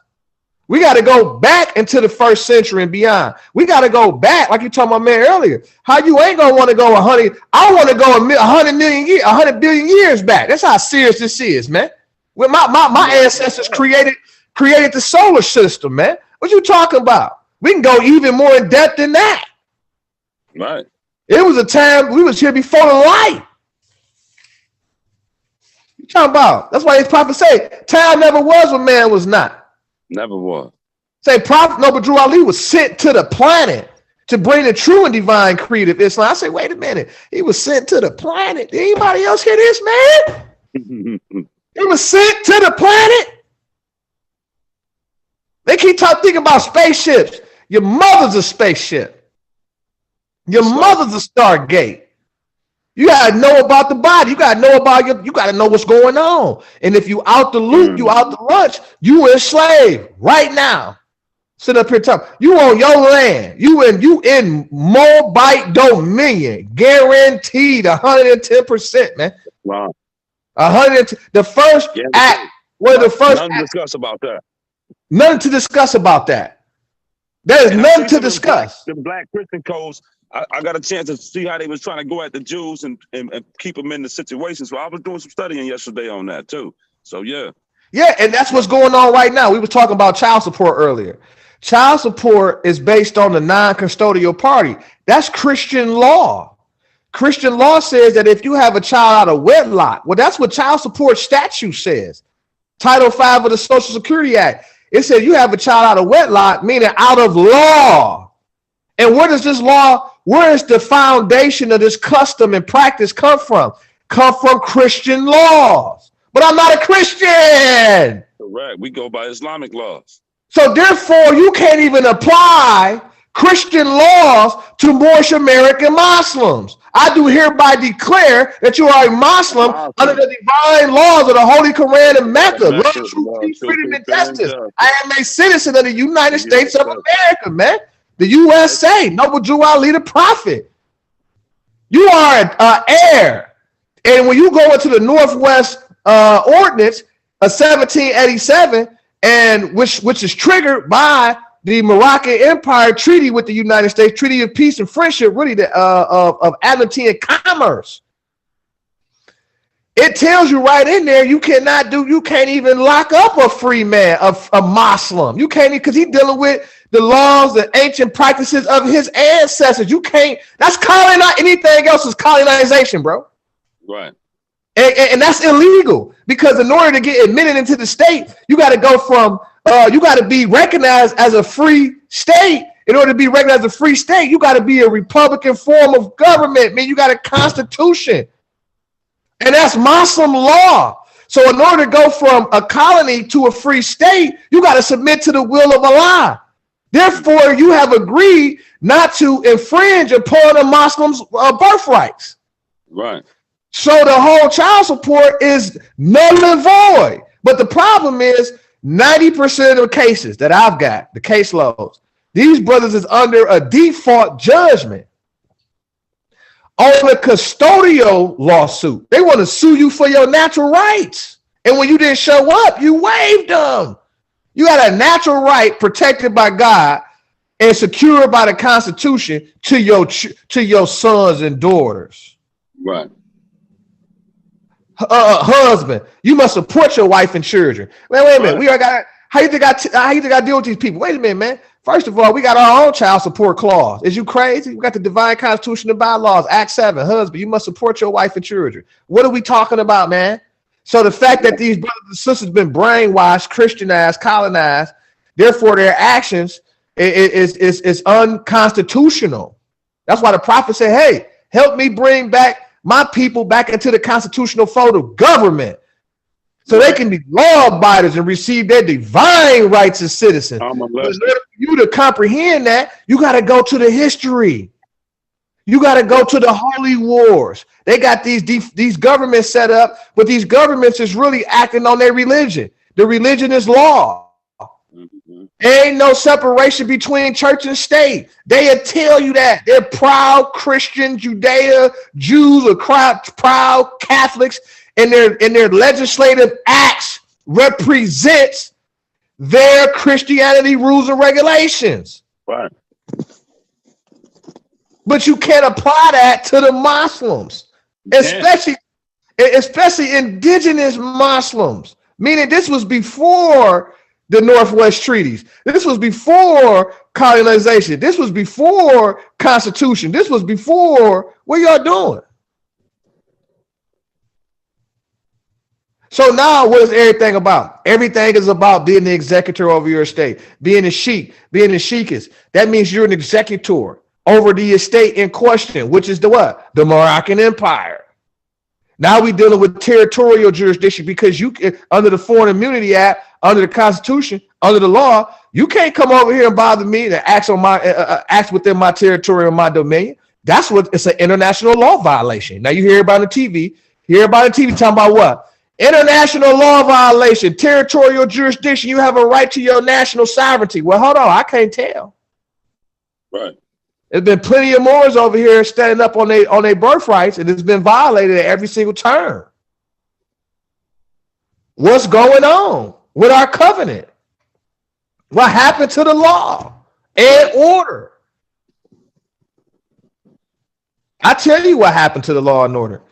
We got to go back into the 1st century and beyond. We got to go back, like you told my man earlier. How you ain't gonna want to go 100? I want to go 100 billion years back. That's how serious this is, man. When my ancestors created the solar system, man. What you talking about? We can go even more in depth than that. Right. It was a time we was here before the light. You talking about? That's why his prophet say, time never was when man was not. Never was. Say Prophet Noble Drew Ali was sent to the planet to bring the true and divine creed of Islam. I say, wait a minute. He was sent to the planet. Did anybody else hear this, man? He was sent to the planet. They keep thinking about spaceships. Your mother's a spaceship. Your mother's a Stargate. You gotta know about the body. You gotta know about you gotta know what's going on. And if you out the loop, you out the lunch, you enslaved right now. Sit up here talking. You on your land. You in Moabite dominion. Guaranteed 110%, man. Wow. 100. The first act. Where the first nothing to discuss about that. Nothing to discuss about that. There is nothing to discuss. The black Christian codes. I got a chance to see how they was trying to go at the Jews and keep them in the situation. So I was doing some studying yesterday on that too. So yeah. Yeah, and that's what's going on right now. We were talking about child support earlier. Child support is based on the non-custodial party. That's Christian law. Christian law says that if you have a child out of wedlock, well, that's what child support statute says. Title 5 of the Social Security Act. It says you have a child out of wedlock, meaning out of law. And where does this law, where is the foundation of this custom and practice come from? Come from Christian laws. But I'm not a Christian. Correct. We go by Islamic laws. So therefore, you can't even apply Christian laws to Moorish American Muslims. I do hereby declare that you are a Muslim under the divine laws of the Holy Quran and Mecca. Love, truth, peace, freedom, and justice. I am a citizen of the United States of America, man. The USA, Noble Drew Ali, the prophet. You are an heir. And when you go into the Northwest Ordinance of 1787, and which is triggered by the Moroccan Empire Treaty with the United States, Treaty of Peace and Friendship, really of amity and commerce. It tells you right in there you can't even lock up a free man, a Muslim. You can't, because he's dealing with the laws and ancient practices of his ancestors. You can't, that's anything else is colonization, bro. Right. And that's illegal, because in order to get admitted into the state, you got to go from, you got to be recognized as a free state. In order to be recognized as a free state, you got to be a Republican form of government. Man, you got a constitution. And that's Muslim law. So in order to go from a colony to a free state, you got to submit to the will of Allah. Therefore, you have agreed not to infringe upon a Muslim's birthrights. Right. So the whole child support is null and void. But the problem is 90% of the cases that I've got, the caseloads, these brothers is under a default judgment on a custodial lawsuit. They want to sue you for your natural rights. And when you didn't show up, you waived them. You had a natural right protected by God and secured by the Constitution to your sons and daughters. Right. Husband, you must support your wife and children. Wait a minute. We already got. How you think I deal with these people? Wait a minute, man. First of all, we got our own child support clause. Is you crazy? We got the divine constitution and bylaws. Act 7, husband, you must support your wife and children. What are we talking about, man? So the fact that these brothers and sisters been brainwashed, Christianized, colonized, therefore their actions is unconstitutional. That's why the prophet said, hey, help me bring back my people back into the constitutional fold of government so they can be law abiders and receive their divine rights as citizens. In order for you to comprehend that, you got to go to the history. You got to go to the holy wars. They got these governments set up, but these governments is really acting on their religion. The religion is law. Ain't no separation between church and state. They'll tell you that. They're proud Christian, Jews are proud Catholics, and their legislative acts represents their Christianity rules and regulations. Right. But you can't apply that to the Muslims, especially indigenous Muslims, meaning this was before the Northwest treaties. This was before colonization. This was before Constitution. This was before, what y'all doing? So now what is everything about? Everything is about being the executor over your estate, being a sheik, being a sheikist. That means you're an executor over the estate in question, which is the what? The Moroccan Empire. Now we're dealing with territorial jurisdiction because you, under the Foreign Immunity Act, under the Constitution, under the law, you can't come over here and bother me to act on my acts within my territory or my dominion. That's what it's an international law violation. Now you hear about the TV, talking about what? International law violation, territorial jurisdiction. You have a right to your national sovereignty. Well, hold on, I can't tell. Right. There's been plenty of Moors over here standing up on their birthrights, and it's been violated at every single turn. What's going on with our covenant? What happened to the law and order? I tell you what happened to the law and order.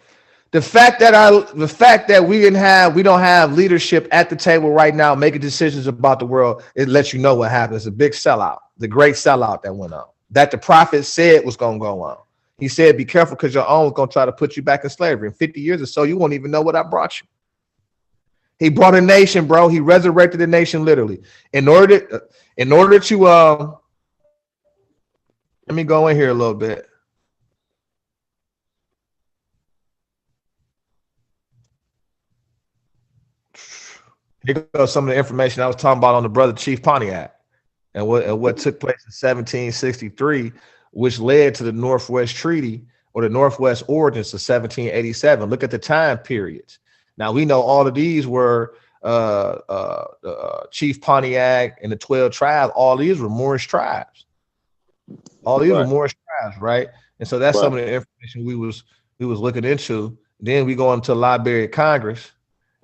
The fact that we don't have leadership at the table right now making decisions about the world, it lets you know what happened. It's a big sellout, the great sellout that went on, that the prophet said was going to go on. He said, be careful because your own is going to try to put you back in slavery. In 50 years or so, you won't even know what I brought you. He brought a nation, bro. He resurrected a nation literally. In order to let me go in here a little bit. Here goes some of the information I was talking about on the brother Chief Pontiac and what took place in 1763, which led to the Northwest Treaty or the Northwest Ordinance of 1787. Look at the time periods. Now we know all of these were Chief Pontiac and the 12 tribes. All these were Moorish tribes. All these were Moorish tribes, right? And so that's some of the information we was looking into. Then we go into the Library of Congress,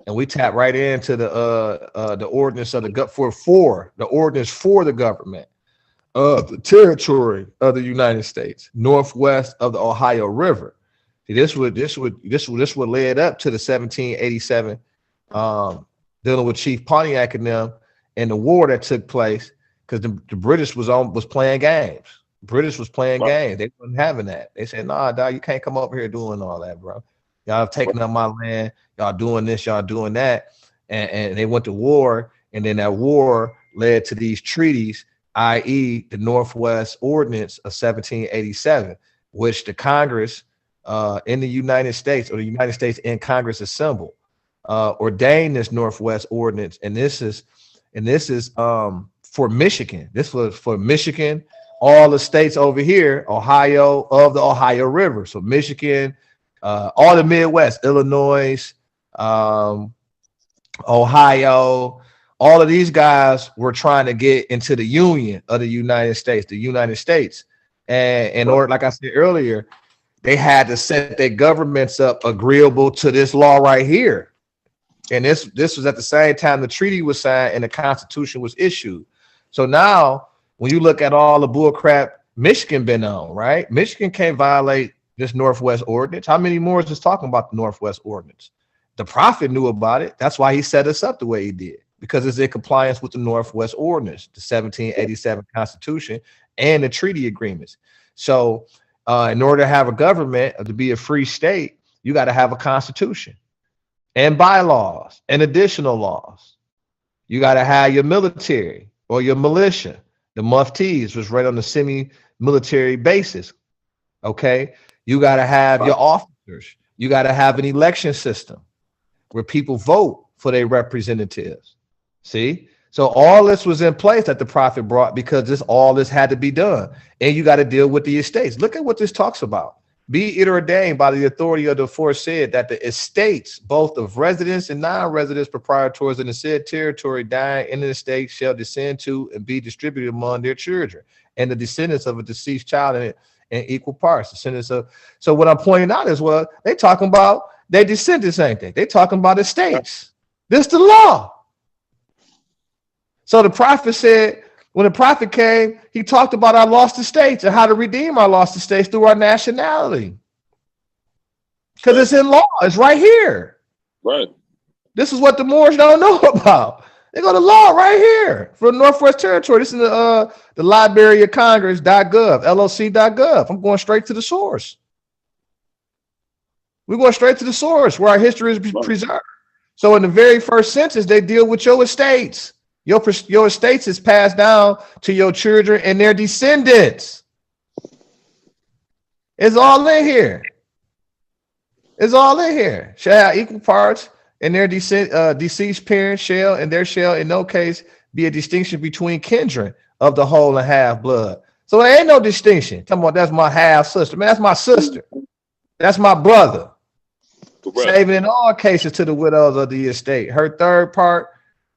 and we tap right into the ordinance of the ordinance for the government of the territory of the United States, northwest of the Ohio River. See, this would lead up to the 1787 dealing with Chief Pontiac and them and the war that took place because the British was playing games. British was playing games. They wasn't having that. They said, nah, dog, you can't come over here doing all that, bro. Y'all have taken up my land. Y'all doing this, y'all doing that. And they went to war. And then that war led to these treaties, i.e. the Northwest Ordinance of 1787, which the Congress in the United States, or the United States in Congress assembled, ordained this Northwest Ordinance. And this is for Michigan. This was for Michigan, all the states over here, Ohio, of the Ohio River. So Michigan, all the Midwest, Illinois, Ohio, all of these guys were trying to get into the Union of the United States. And in order, like I said earlier, they had to set their governments up agreeable to this law right here. And this was at the same time the treaty was signed and the Constitution was issued. So now when you look at all the bull crap Michigan been on, right? Michigan can't violate this Northwest Ordinance. How many more is talking about the Northwest Ordinance? The prophet knew about it. That's why he set us up the way he did, because it's in compliance with the Northwest Ordinance, the 1787 Constitution, and the treaty agreements. So in order to have a government, to be a free state, you got to have a constitution and bylaws and additional laws. You got to have your military or your militia. The muftis was right on the semi-military basis. Okay. You got to have your officers. You got to have an election system where people vote for their representatives. See? So all this was in place that the prophet brought because all this had to be done. And you got to deal with the estates. Look at what this talks about. be it ordained by the authority of the aforesaid that the estates, both of residents and non-residents proprietors in the said territory dying in the estate shall descend to and be distributed among their children and the descendants of a deceased child in equal parts. Descendants of, so what I'm pointing out is, well, they talking about their descendants, ain't they? They talking about estates. This is the law. So the prophet said, when the prophet came, he talked about our lost estates and how to redeem our lost estates through our nationality. Because it's in law. It's right here. Right. This is what the Moors don't know about. They go to law right here for the Northwest Territory. This is the Library of Congress.gov, LOC.gov. I'm going straight to the source. We're going straight to the source where our history is preserved. So in the very first census, they deal with your estates. Your estates is passed down to your children and their descendants. It's all in here. It's all in here. Shall have equal parts, and their deceased parents shall, and there shall in no case be a distinction between kindred of the whole and half blood. So there ain't no distinction. Talking about that's my half sister. Man, that's my sister. That's my brother. Correct. Saving in all cases to the widows of the estate. Her third part,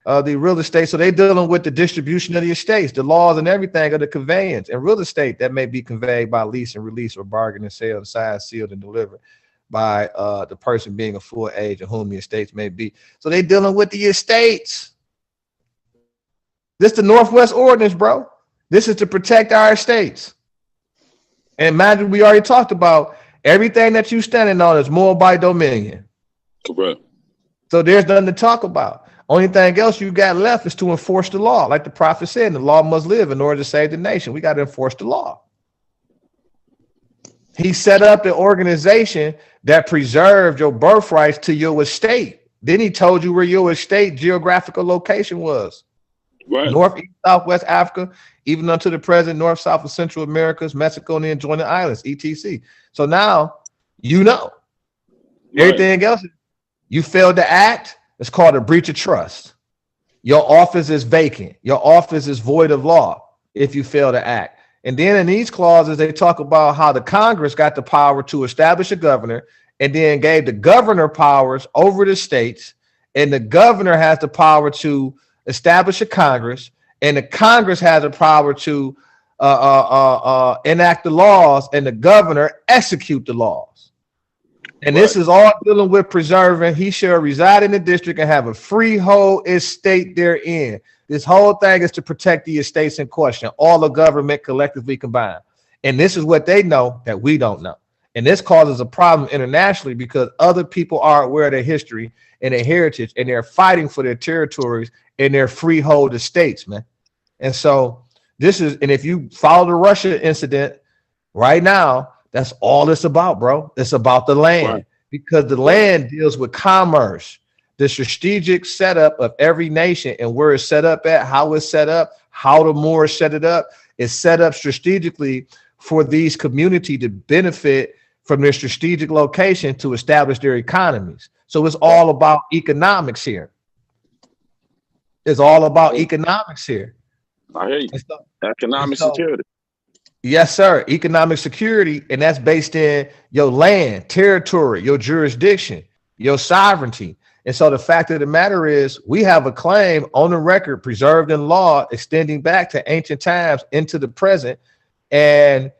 the real estate. So they dealing with the distribution of the estates, the laws and everything of the conveyance and real estate that may be conveyed by lease and release or bargain and sale, signed, sealed, and delivered by the person being of full age of whom the estates may be. So they dealing with the estates. This is the Northwest Ordinance, bro. This is to protect our estates. And imagine we already talked about everything that you standing on is more by dominion. Correct. So there's nothing to talk about. Only thing else you got left is to enforce the law. Like the prophet said, the law must live in order to save the nation. We got to enforce the law. He set up the organization that preserved your birthrights to your estate. Then he told you where your estate geographical location was. Right. North, East, South, West Africa, even unto the present, North, South, and Central Americas, Mexico, and the adjoining islands, etc. So now you know. Right. Everything else, you failed to act. It's called a breach of trust. Your office is vacant. Your office is void of law if you fail to act. And then in these clauses, they talk about how the Congress got the power to establish a governor and then gave the governor powers over the states. And the governor has the power to establish a Congress, and the Congress has the power to enact the laws, and the governor execute the laws. And right. This is all dealing with preserving. He shall reside in the district and have a freehold estate therein. This whole thing is to protect the estates in question, all the government collectively combined. And this is what they know that we don't know. And this causes a problem internationally because other people are aware of their history and their heritage, and they're fighting for their territories and their freehold estates, man. And so this is, and if you follow the Russia incident right now, that's all it's about, bro. It's about the land, right. Because the land deals with commerce, the strategic setup of every nation and where it's set up at, how it's set up, how the Moors set it up. It's set up strategically for these communities to benefit from their strategic location to establish their economies. So it's all about economics here. It's all about economics here. I hear you. Economic security. Yes, sir. Economic security, and that's based in your land, territory, your jurisdiction, your sovereignty. And so the fact of the matter is we have a claim on the record preserved in law extending back to ancient times into the present. And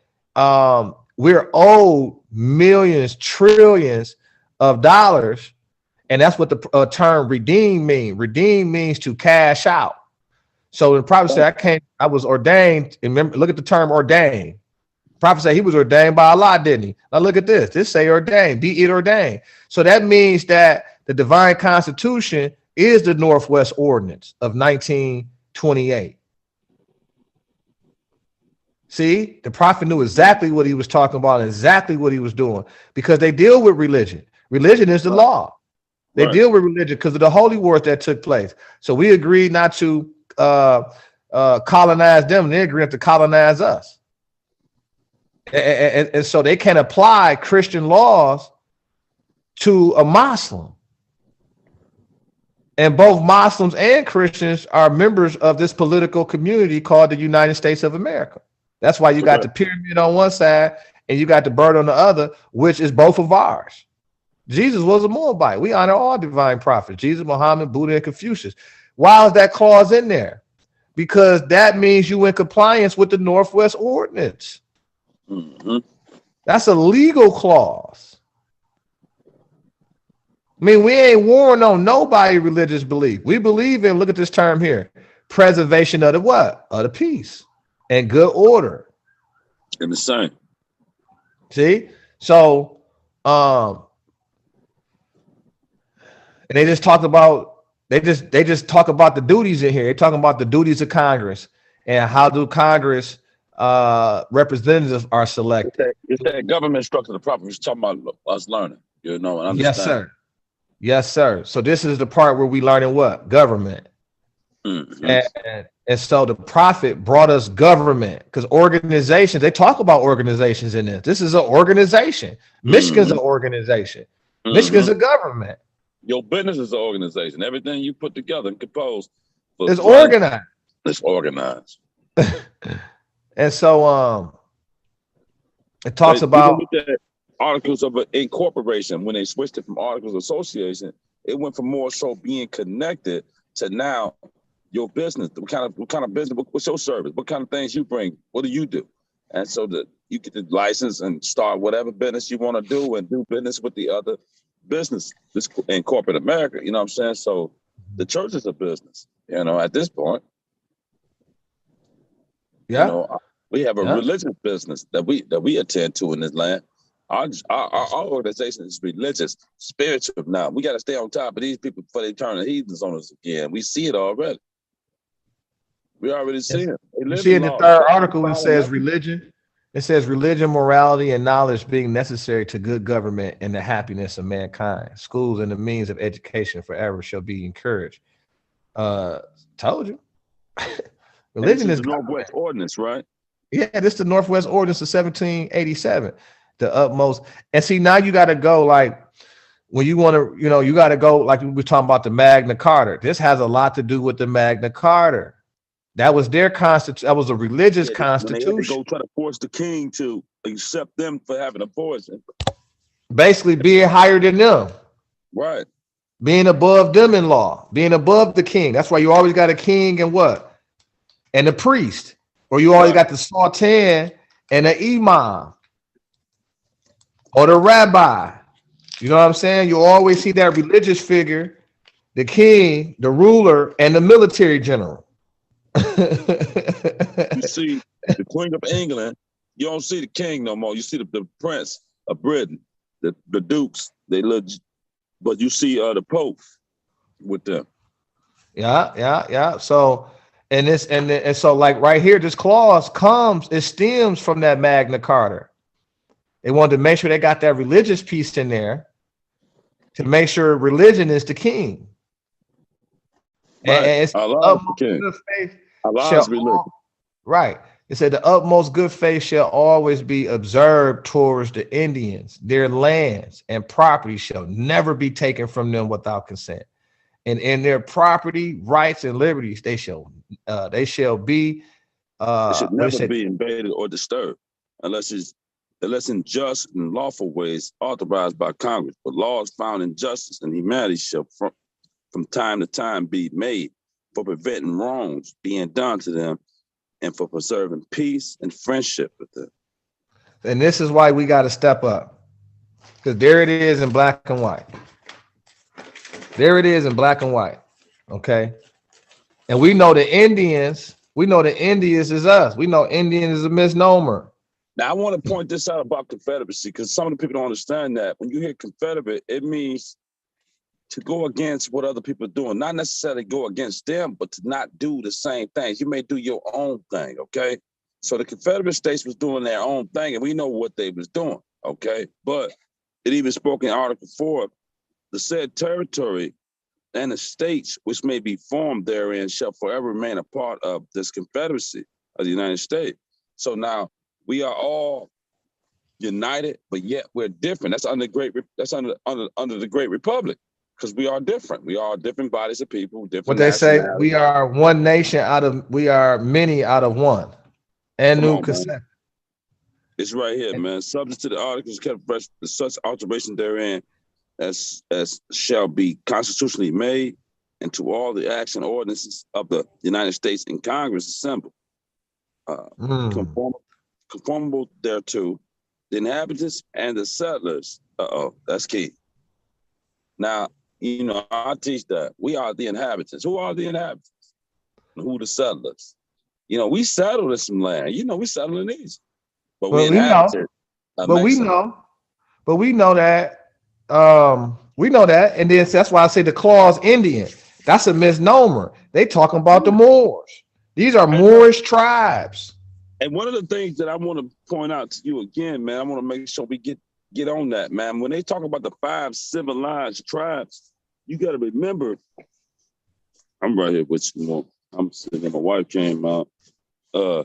we're owed millions, trillions of dollars. And that's what the term redeem means. Redeem means to cash out. So the prophet said, I was ordained. Remember, look at the term ordained. The prophet said he was ordained by Allah, didn't he? Now look at this. This say ordained, be it ordained. So that means that the divine constitution is the Northwest Ordinance of 1928. See, the prophet knew exactly what he was talking about and exactly what he was doing because they deal with religion. Religion is the law. They deal with religion because of the holy wars that took place. So we agreed not to colonize them, and they agreed to colonize us. And so they can apply Christian laws to a Muslim. And both Muslims and Christians are members of this political community called the United States of America. That's why you got the pyramid on one side and you got the bird on the other, which is both of ours. Jesus was a Moabite. We honor all divine prophets, Jesus, Muhammad, Buddha, and Confucius. Why is that clause in there? Because that means you in compliance with the Northwest Ordinance. Mm-hmm. That's a legal clause. I mean, we ain't warring on nobody's religious belief. We believe in, look at this term here, preservation of the what? Of the peace and good order. And the same. See? So, and they just talk about, they just talk about the duties in here. They're talking about the duties of Congress and how do Congress representatives are selected. It's that government structure, the proper. We're talking about us learning, you know, and understand. Yes, sir. Yes, sir. So this is the part where we learning what? Government. Mm-hmm. And so the prophet brought us government, because organizations, they talk about organizations in this. This is an organization. Michigan's an organization. Michigan's a government. Your business is an organization. Everything you put together and compose is organized. It's organized. And so it talks about articles of incorporation. When they switched it from articles of association, it went from more so being connected to now your business. What kind of business? What's your service? What kind of things you bring? What do you do? And so that you get the license and start whatever business you want to do and do business with the other business in corporate America. You know what I'm saying? So the church is a business, you know, at this point. Yeah. You know, we have a religious business that we attend to in this land. Our organization is religious, spiritual. Now we got to stay on top of these people before they turn the heathens on us again. We see it already. We already see it. You see in the third article, it says religion. It says religion, morality, and knowledge being necessary to good government and the happiness of mankind. Schools and the means of education forever shall be encouraged. Told you. Religion is the Northwest Ordinance, right? Yeah, this is the Northwest Ordinance of 1787. The utmost. And see, now you got to go like when you want to, you know, you got to go like we were talking about the Magna Carta. This has a lot to do with the Magna Carta. That was their constitution. That was a religious constitution. They had to go try to force the king to accept them for having a voice. Basically, being higher than them. Right. Being above them in law. Being above the king. That's why you always got a king and what? And the priest. Or you always got the sultan and the imam. Or the rabbi. You know what I'm saying? You always see that religious figure, the king, the ruler, and the military general. You see the Queen of England, you don't see the king no more. You see the Prince of Britain, the dukes, but you see the Pope with them. Yeah. So and so like right here, this clause stems from that Magna Carta. They wanted to make sure they got that religious piece in there to make sure religion is the king. Right. And it's good faith right. It said the utmost good faith shall always be observed towards the Indians. Their lands and property shall never be taken from them without consent. And in their property, rights, and liberties, they shall be it should never be invaded or disturbed unless in just and lawful ways authorized by Congress. But laws found in justice and humanity shall from time to time be made for preventing wrongs being done to them and for preserving peace and friendship with them. And this is why we got to step up, because there it is in black and white. There it is in black and white. Okay. And we know the Indians is us. We know Indians is a misnomer. Now, I want to point this out about Confederacy, because some of the people don't understand that. When you hear Confederate, it means to go against what other people are doing, not necessarily go against them, but to not do the same things. You may do your own thing, okay? So the Confederate States was doing their own thing, and we know what they was doing, okay? But it even spoke in Article 4, the said territory and the states which may be formed therein shall forever remain a part of this Confederacy of the United States. So now we are all united, but yet we're different. That's under the Great Republic. Because we are different. We are different bodies of people. Different. What they say, we are one nation we are many out of one. And new cassette. It's right here, man. Subject to the articles kept fresh, such alteration therein as shall be constitutionally made, and to all the acts and ordinances of the United States and Congress assembled, conformable thereto, the inhabitants and the settlers. That's key. Now, you know, I teach that we are the inhabitants. Who are the inhabitants? And who the settlers? You know, we settled in some land. You know, we settled in these, but we inhabited. But we know that. We know that, and then that's why I say the clause Indian. That's a misnomer. They talking about the Moors. These are Moorish tribes. And one of the things that I want to point out to you again, man, I want to make sure we get on that, man. When they talk about the 5 civilized tribes, you got to remember. I'm right here with you. I'm sitting there. My wife came out. The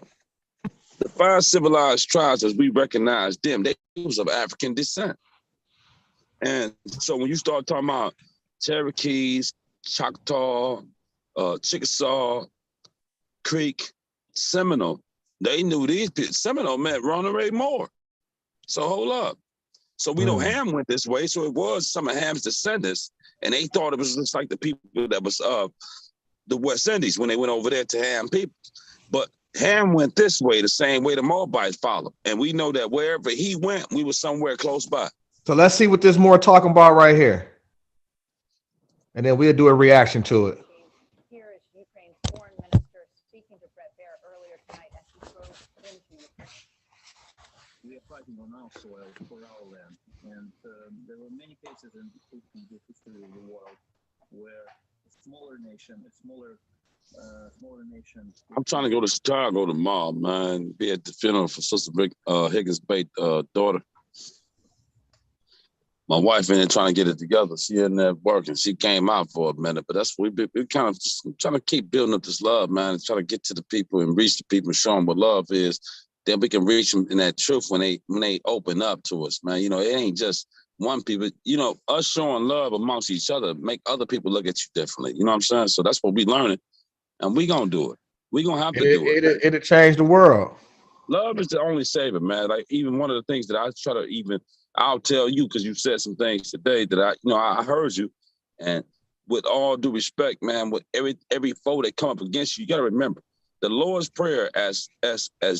5 civilized tribes, as we recognize them, they was of African descent. And so when you start talking about Cherokees, Choctaw, Chickasaw, Creek, Seminole, they knew these people. Seminole meant Ronald Ray Moore. So hold up. So we know Ham went this way. So it was some of Ham's descendants, and they thought it was just like the people that was the West Indies when they went over there to Ham people. But Ham went this way, the same way the Moabites followed. And we know that wherever he went, we were somewhere close by. So let's see what this Moore talking about right here. And then we'll do a reaction to it. Here is Ukraine's foreign minister speaking to Brett Baer earlier tonight as he drove into Ukraine. We are fighting on our soil for our land. And there were many cases in the history of the world where a smaller nation, I'm trying to go to Chicago tomorrow, man. Be at the funeral for Sister Higgins-Bate daughter. My wife in there trying to get it together. She in there working. She came out for a minute, but that's what we kind of just trying to keep building up this love, man. And trying to get to the people and reach the people and show them what love is. Then we can reach them in that truth when they open up to us, man. You know, it ain't just one people. You know, us showing love amongst each other make other people look at you differently. You know what I'm saying? So that's what we learning, and we gonna do it. We gonna have to do it. It'll change the world. Love is the only savior, man. Like even one of the things that I try to I'll tell you, because you said some things today that I heard you, and with all due respect, man, with every foe that come up against you, you got to remember the Lord's Prayer, as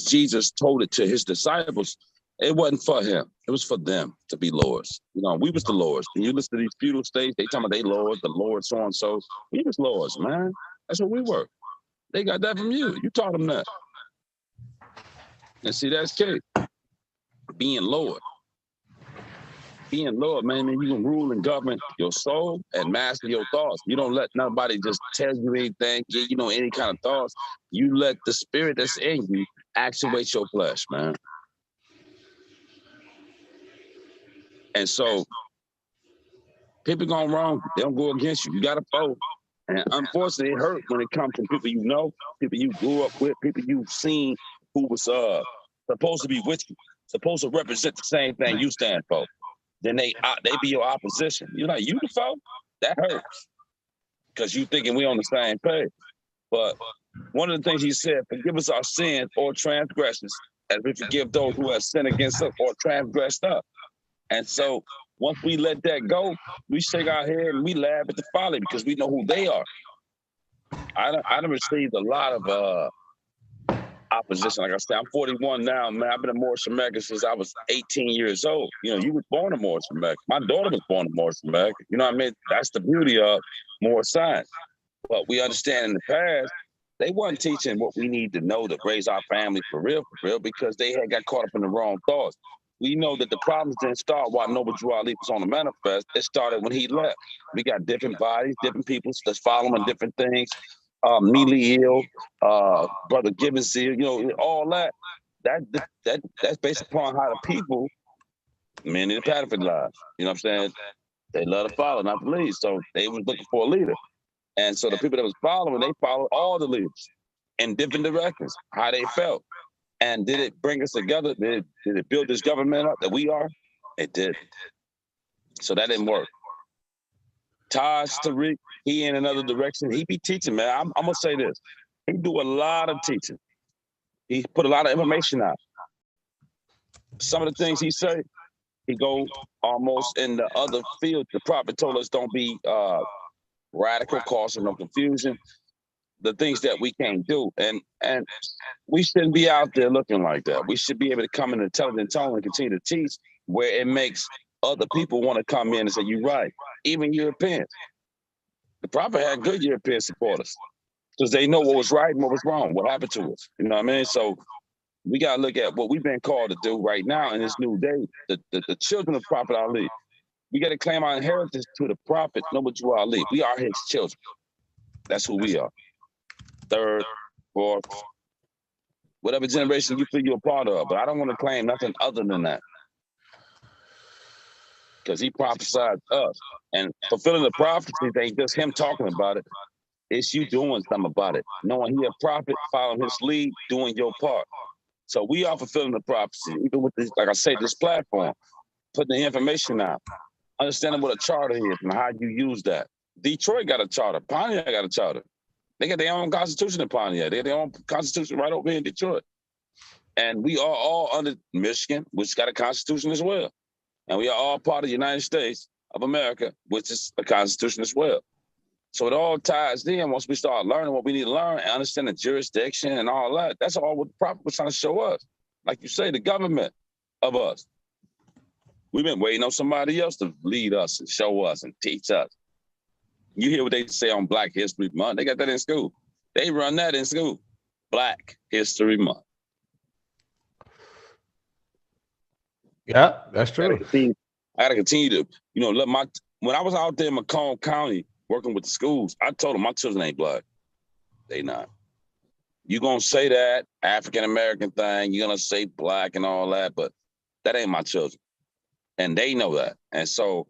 Jesus told it to his disciples, it wasn't for him. It was for them to be lords. You know, we was the lords. And you listen to these feudal states, they talking about they lords, the Lord, so and so. We was lords, man. That's what we were. They got that from you. You taught them that. And see, that's key. Being Lord. Being Lord, man, you can rule and govern your soul and master your thoughts. You don't let nobody just tell you anything, give you any kind of thoughts. You let the spirit that's in you actuate your flesh, man. And so people going wrong, they don't go against you. You got to foe. And unfortunately, it hurt when it comes from people you know, people you grew up with, people you've seen who was supposed to be with you, supposed to represent the same thing you stand for. Then they be your opposition. You're like, you the foe? That hurts. Because you thinking we on the same page. But one of the things he said, forgive us our sins or transgressions, as we forgive those who have sinned against us or transgressed us. And so once we let that go, we shake our head and we laugh at the folly because we know who they are. I done received a lot of opposition. Like I said, I'm 41 now, man. I've been in Morris America since I was 18 years old. You know, you was born in Morris America. My daughter was born in Morris America. You know what I mean? That's the beauty of more science. But we understand in the past, they weren't teaching what we need to know to raise our family for real, because they had got caught up in the wrong thoughts. We know that the problems didn't start while Noble Drew Ali was on the manifest. It started when he left. We got different bodies, different people that's following different things. Mealy Ill, Brother Gibbons, all that. That's based upon how the people, men in the pattern lives. You know what I'm saying? They love to follow, not to lead. So they was looking for a leader. And so the people that was following, they followed all the leaders in different directions, how they felt. And did it bring us together? Did it build this government up that we are? It did. So that didn't work. Taj Tariq, he in another direction. He be teaching, man. I'm going to say this. He do a lot of teaching. He put a lot of information out. some of the things he say, he go almost in the other field. The prophet told us don't be radical, causing no confusion. The things that we can't do, and we shouldn't be out there looking like that. We should be able to come in an intelligent tone and continue to teach where it makes other people want to come in and say, "You're right." Even Europeans. The prophet had good European supporters because they know what was right and what was wrong, what happened to us. You know what I mean? So we got to look at what we've been called to do right now in this new day. The children of Prophet Ali. We got to claim our inheritance to the prophet, Noble Drew Ali. We are his children. That's who we are. Third, fourth, whatever generation you feel you're a part of. But I don't want to claim nothing other than that. Because he prophesied us. And fulfilling the prophecies ain't just him talking about it. It's you doing something about it. Knowing he a prophet, following his lead, doing your part. So we are fulfilling the prophecy, even with this, like I say, this platform, putting the information out, understanding what a charter is and how you use that. Detroit got a charter. Pontiac got a charter. They got their own constitution in Pontiac. They got their own constitution right over here in Detroit. And we are all under Michigan, which got a constitution as well. And we are all part of the United States of America, which is a constitution as well. So it all ties in once we start learning what we need to learn and understand the jurisdiction and all that. That's all what the prophet was trying to show us. Like you say, the government of us. We've been waiting on somebody else to lead us and show us and teach us. You hear what they say on Black History Month. They got that in school. They run that in school. Black History Month. Yeah, that's true. I gotta continue to, let when I was out there in Macomb County working with the schools, I told them my children ain't black. They not. You gonna say that African-American thing, you're gonna say black and all that, but that ain't my children. And they know that. And so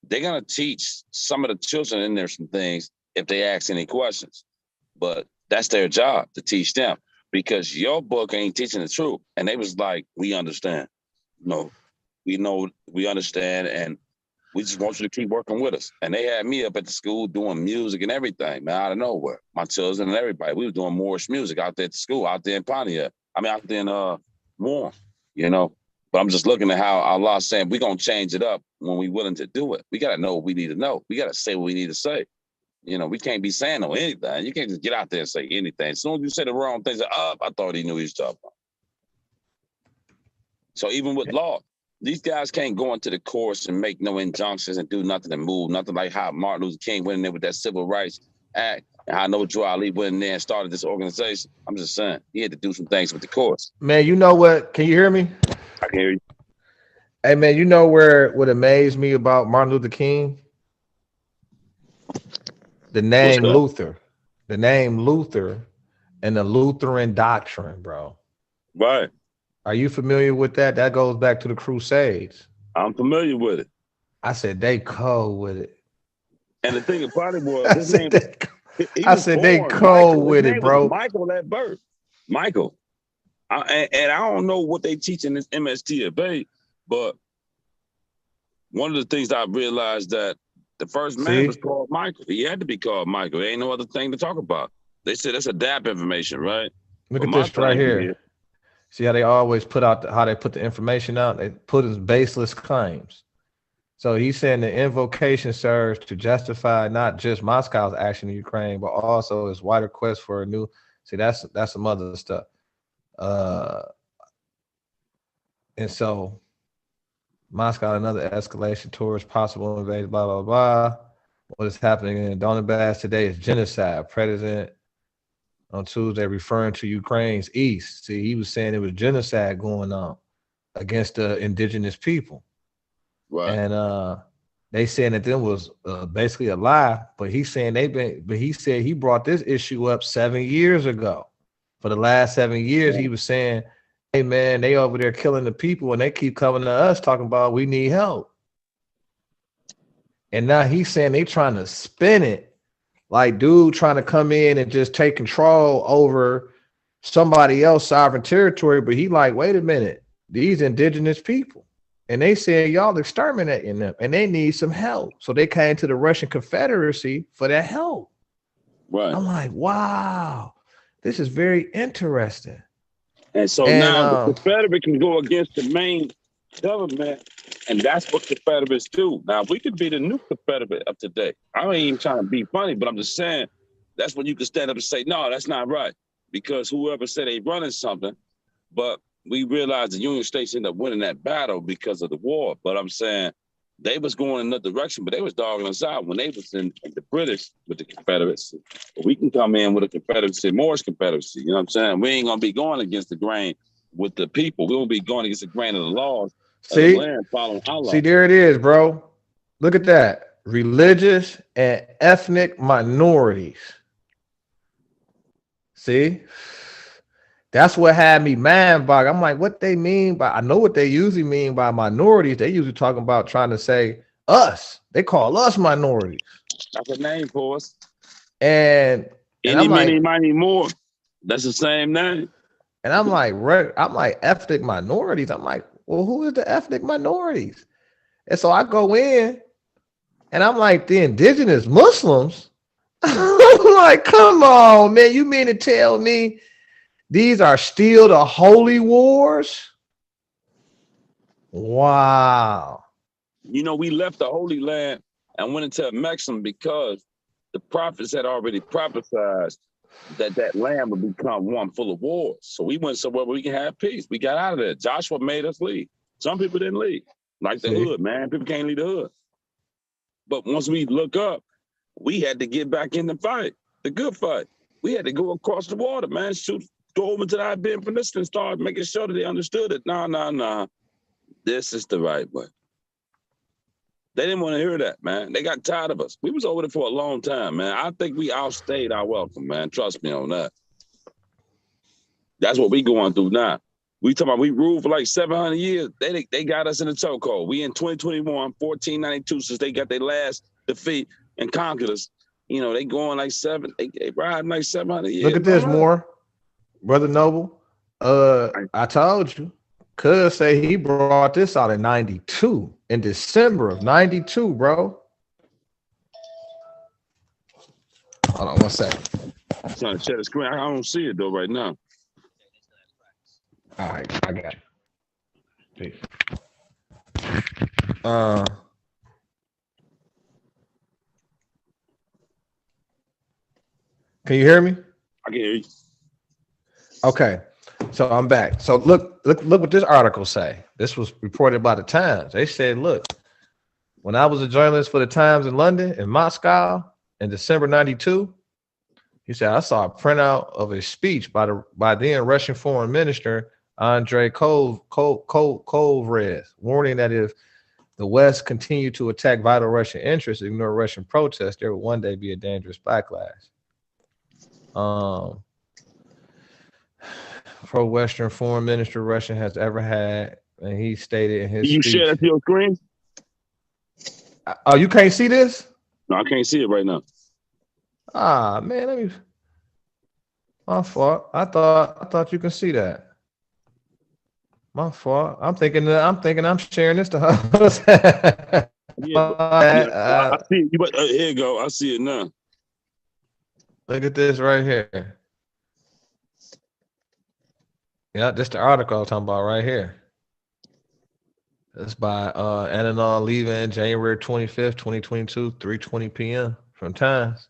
they're gonna teach some of the children in there some things if they ask any questions. But that's their job to teach them because your book ain't teaching the truth. And they was like, we understand. No, we know, we understand, and we just want you to keep working with us. And they had me up at the school doing music and everything, man, out of nowhere. My children and everybody. We were doing Moorish music out there at the school, out there in Pontiac. Out there in Warren, But I'm just looking at how Allah's saying we're going to change it up when we're willing to do it. We got to know what we need to know. We got to say what we need to say. We can't be saying no anything. You can't just get out there and say anything. As soon as you say the wrong things, I thought he knew he was talking about. So even with law, these guys can't go into the courts and make no injunctions and do nothing and move, nothing like how Martin Luther King went in there with that Civil Rights Act and how Noble Drew Ali went in there and started this organization. I'm just saying, he had to do some things with the courts. Man, you know what? Can you hear me? I can hear you. Hey, man, you know what amazed me about Martin Luther King? The name Luther. The name Luther and the Lutheran doctrine, bro. Right. Are you familiar with that? That goes back to the Crusades. I'm familiar with it. I said they cold with it. And the thing about it was, his name. I said they cold with it, bro. Michael at birth. Michael. And I don't know what they teach in this MSTFA, but one of the things I realized that the first man was called Michael. He had to be called Michael. There ain't no other thing to talk about. They said that's a DAP information, right? Look at this right here. See how they always put out how they put the information out? They put as baseless claims. So he's saying the invocation serves to justify not just Moscow's action in Ukraine, but also his wider quest for a new. See, that's some other stuff. And so Moscow, another escalation towards possible invasion, blah, blah, blah. What is happening in Donbass today is genocide. President on Tuesday referring to Ukraine's east. See, he was saying it was genocide going on against the indigenous people. Right. And they saying that there was basically a lie, but he's saying he said he brought this issue up 7 years ago. For the last 7 years, he was saying, hey man, they over there killing the people and they keep coming to us talking about we need help. And now he's saying they trying to spin it like dude trying to come in and just take control over somebody else's sovereign territory. But he like, wait a minute, these indigenous people. And they said, y'all exterminating them and they need some help. So they came to the Russian Confederacy for that help. Right. I'm like, wow, this is very interesting. And so now the Confederate can go against the main government, and that's what Confederates do. Now, we could be the new Confederate of today. I ain't even trying to be funny, but I'm just saying that's when you can stand up and say, no, that's not right. Because whoever said they running something, but we realized the Union States ended up winning that battle because of the war. But I'm saying they was going in another direction, but they was dogging us out when they was in the British with the Confederates. But we can come in with a Confederacy, Morris Confederacy. You know what I'm saying? We ain't gonna be going against the grain with the people. We won't be going against the grain of the laws. See, the land following our laws. See, there it is, bro. Look at that. Religious and ethnic minorities. See? That's what had me mad, Bog. I'm like, what they mean by, I know what they usually mean by minorities. They usually talking about trying to say us. They call us minorities. That's a name for us. And I'm like, many more. That's the same name. And I'm like ethnic minorities. I'm like, well, who is the ethnic minorities? And so I go in and I'm like, the indigenous Muslims. I'm like, come on, man. You mean to tell me these are still the holy wars? Wow. You know, we left the Holy Land and went into Mexico because the prophets had already prophesied that land would become one full of wars. So we went somewhere where we can have peace. We got out of there. Joshua made us leave. Some people didn't leave. Like the hood, man. People can't leave the hood. But once we look up, we had to get back in the fight, the good fight. We had to go across the water, man. Go over to the Iberian Peninsula and start making sure that they understood it. Nah. This is the right way. They didn't want to hear that, man. They got tired of us. We was over there for a long time, man. I think we outstayed our welcome, man. Trust me on that. That's what we going through now. We talking about we ruled for like 700 years. They got us in the chokehold. We in 2021, 1492, since they got their last defeat and conquered us. You know, they going like they riding like 700 years. Look at this, Moore. Brother Noble. I told you. Cuz say he brought this out in 92, in December of 92, bro. Hold on one second. I'm trying to share the screen. I don't see it though right now. All right, I got you. Peace. Can you hear me? I can hear you. Okay, so I'm back. So look what this article say. This was reported by the Times. They said, look, when I was a journalist for the Times in London, in Moscow, in December 92, he said, I saw a printout of a speech by then Russian Foreign Minister Andrei Kovrev, warning that if the West continued to attack vital Russian interests, ignore Russian protests, there would one day be a dangerous backlash. Pro-Western foreign minister Russia has ever had, and he stated in his speech. You share that to your screen? Oh, you can't see this? No, I can't see it right now. Ah, man, my fault. I thought you can see that. My fault. I'm thinking I'm sharing this to her. I see it. Here you go. I see it now. Look at this right here. Yeah, this the article I'm talking about right here. It's by Ananol Levin, January 25th, 2022, 3:20 p.m. from Times.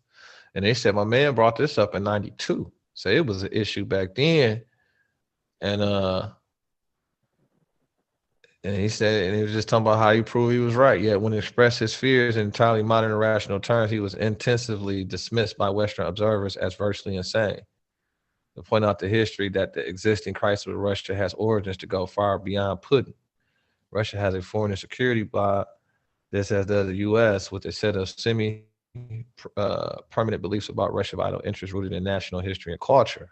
And they said my man brought this up in 92. So it was an issue back then. And he said, and he was just talking about how he proved he was right. Yet when he expressed his fears in entirely modern and rational terms, he was intensively dismissed by Western observers as virtually insane. To point out the history that the existing crisis with Russia has origins to go far beyond Putin. Russia has a foreign security bloc, this as does the U.S., with a set of semi-permanent beliefs about Russian vital interests rooted in national history and culture,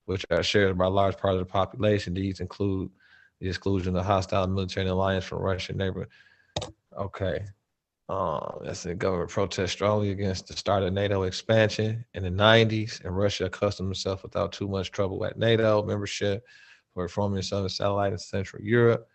which are shared by a large part of the population. These include the exclusion of hostile military alliance from Russian neighbor. Okay. That's the government protest strongly against the start of NATO expansion in the 90s, and Russia accustomed himself without too much trouble at NATO membership for forming southern satellite in Central Europe.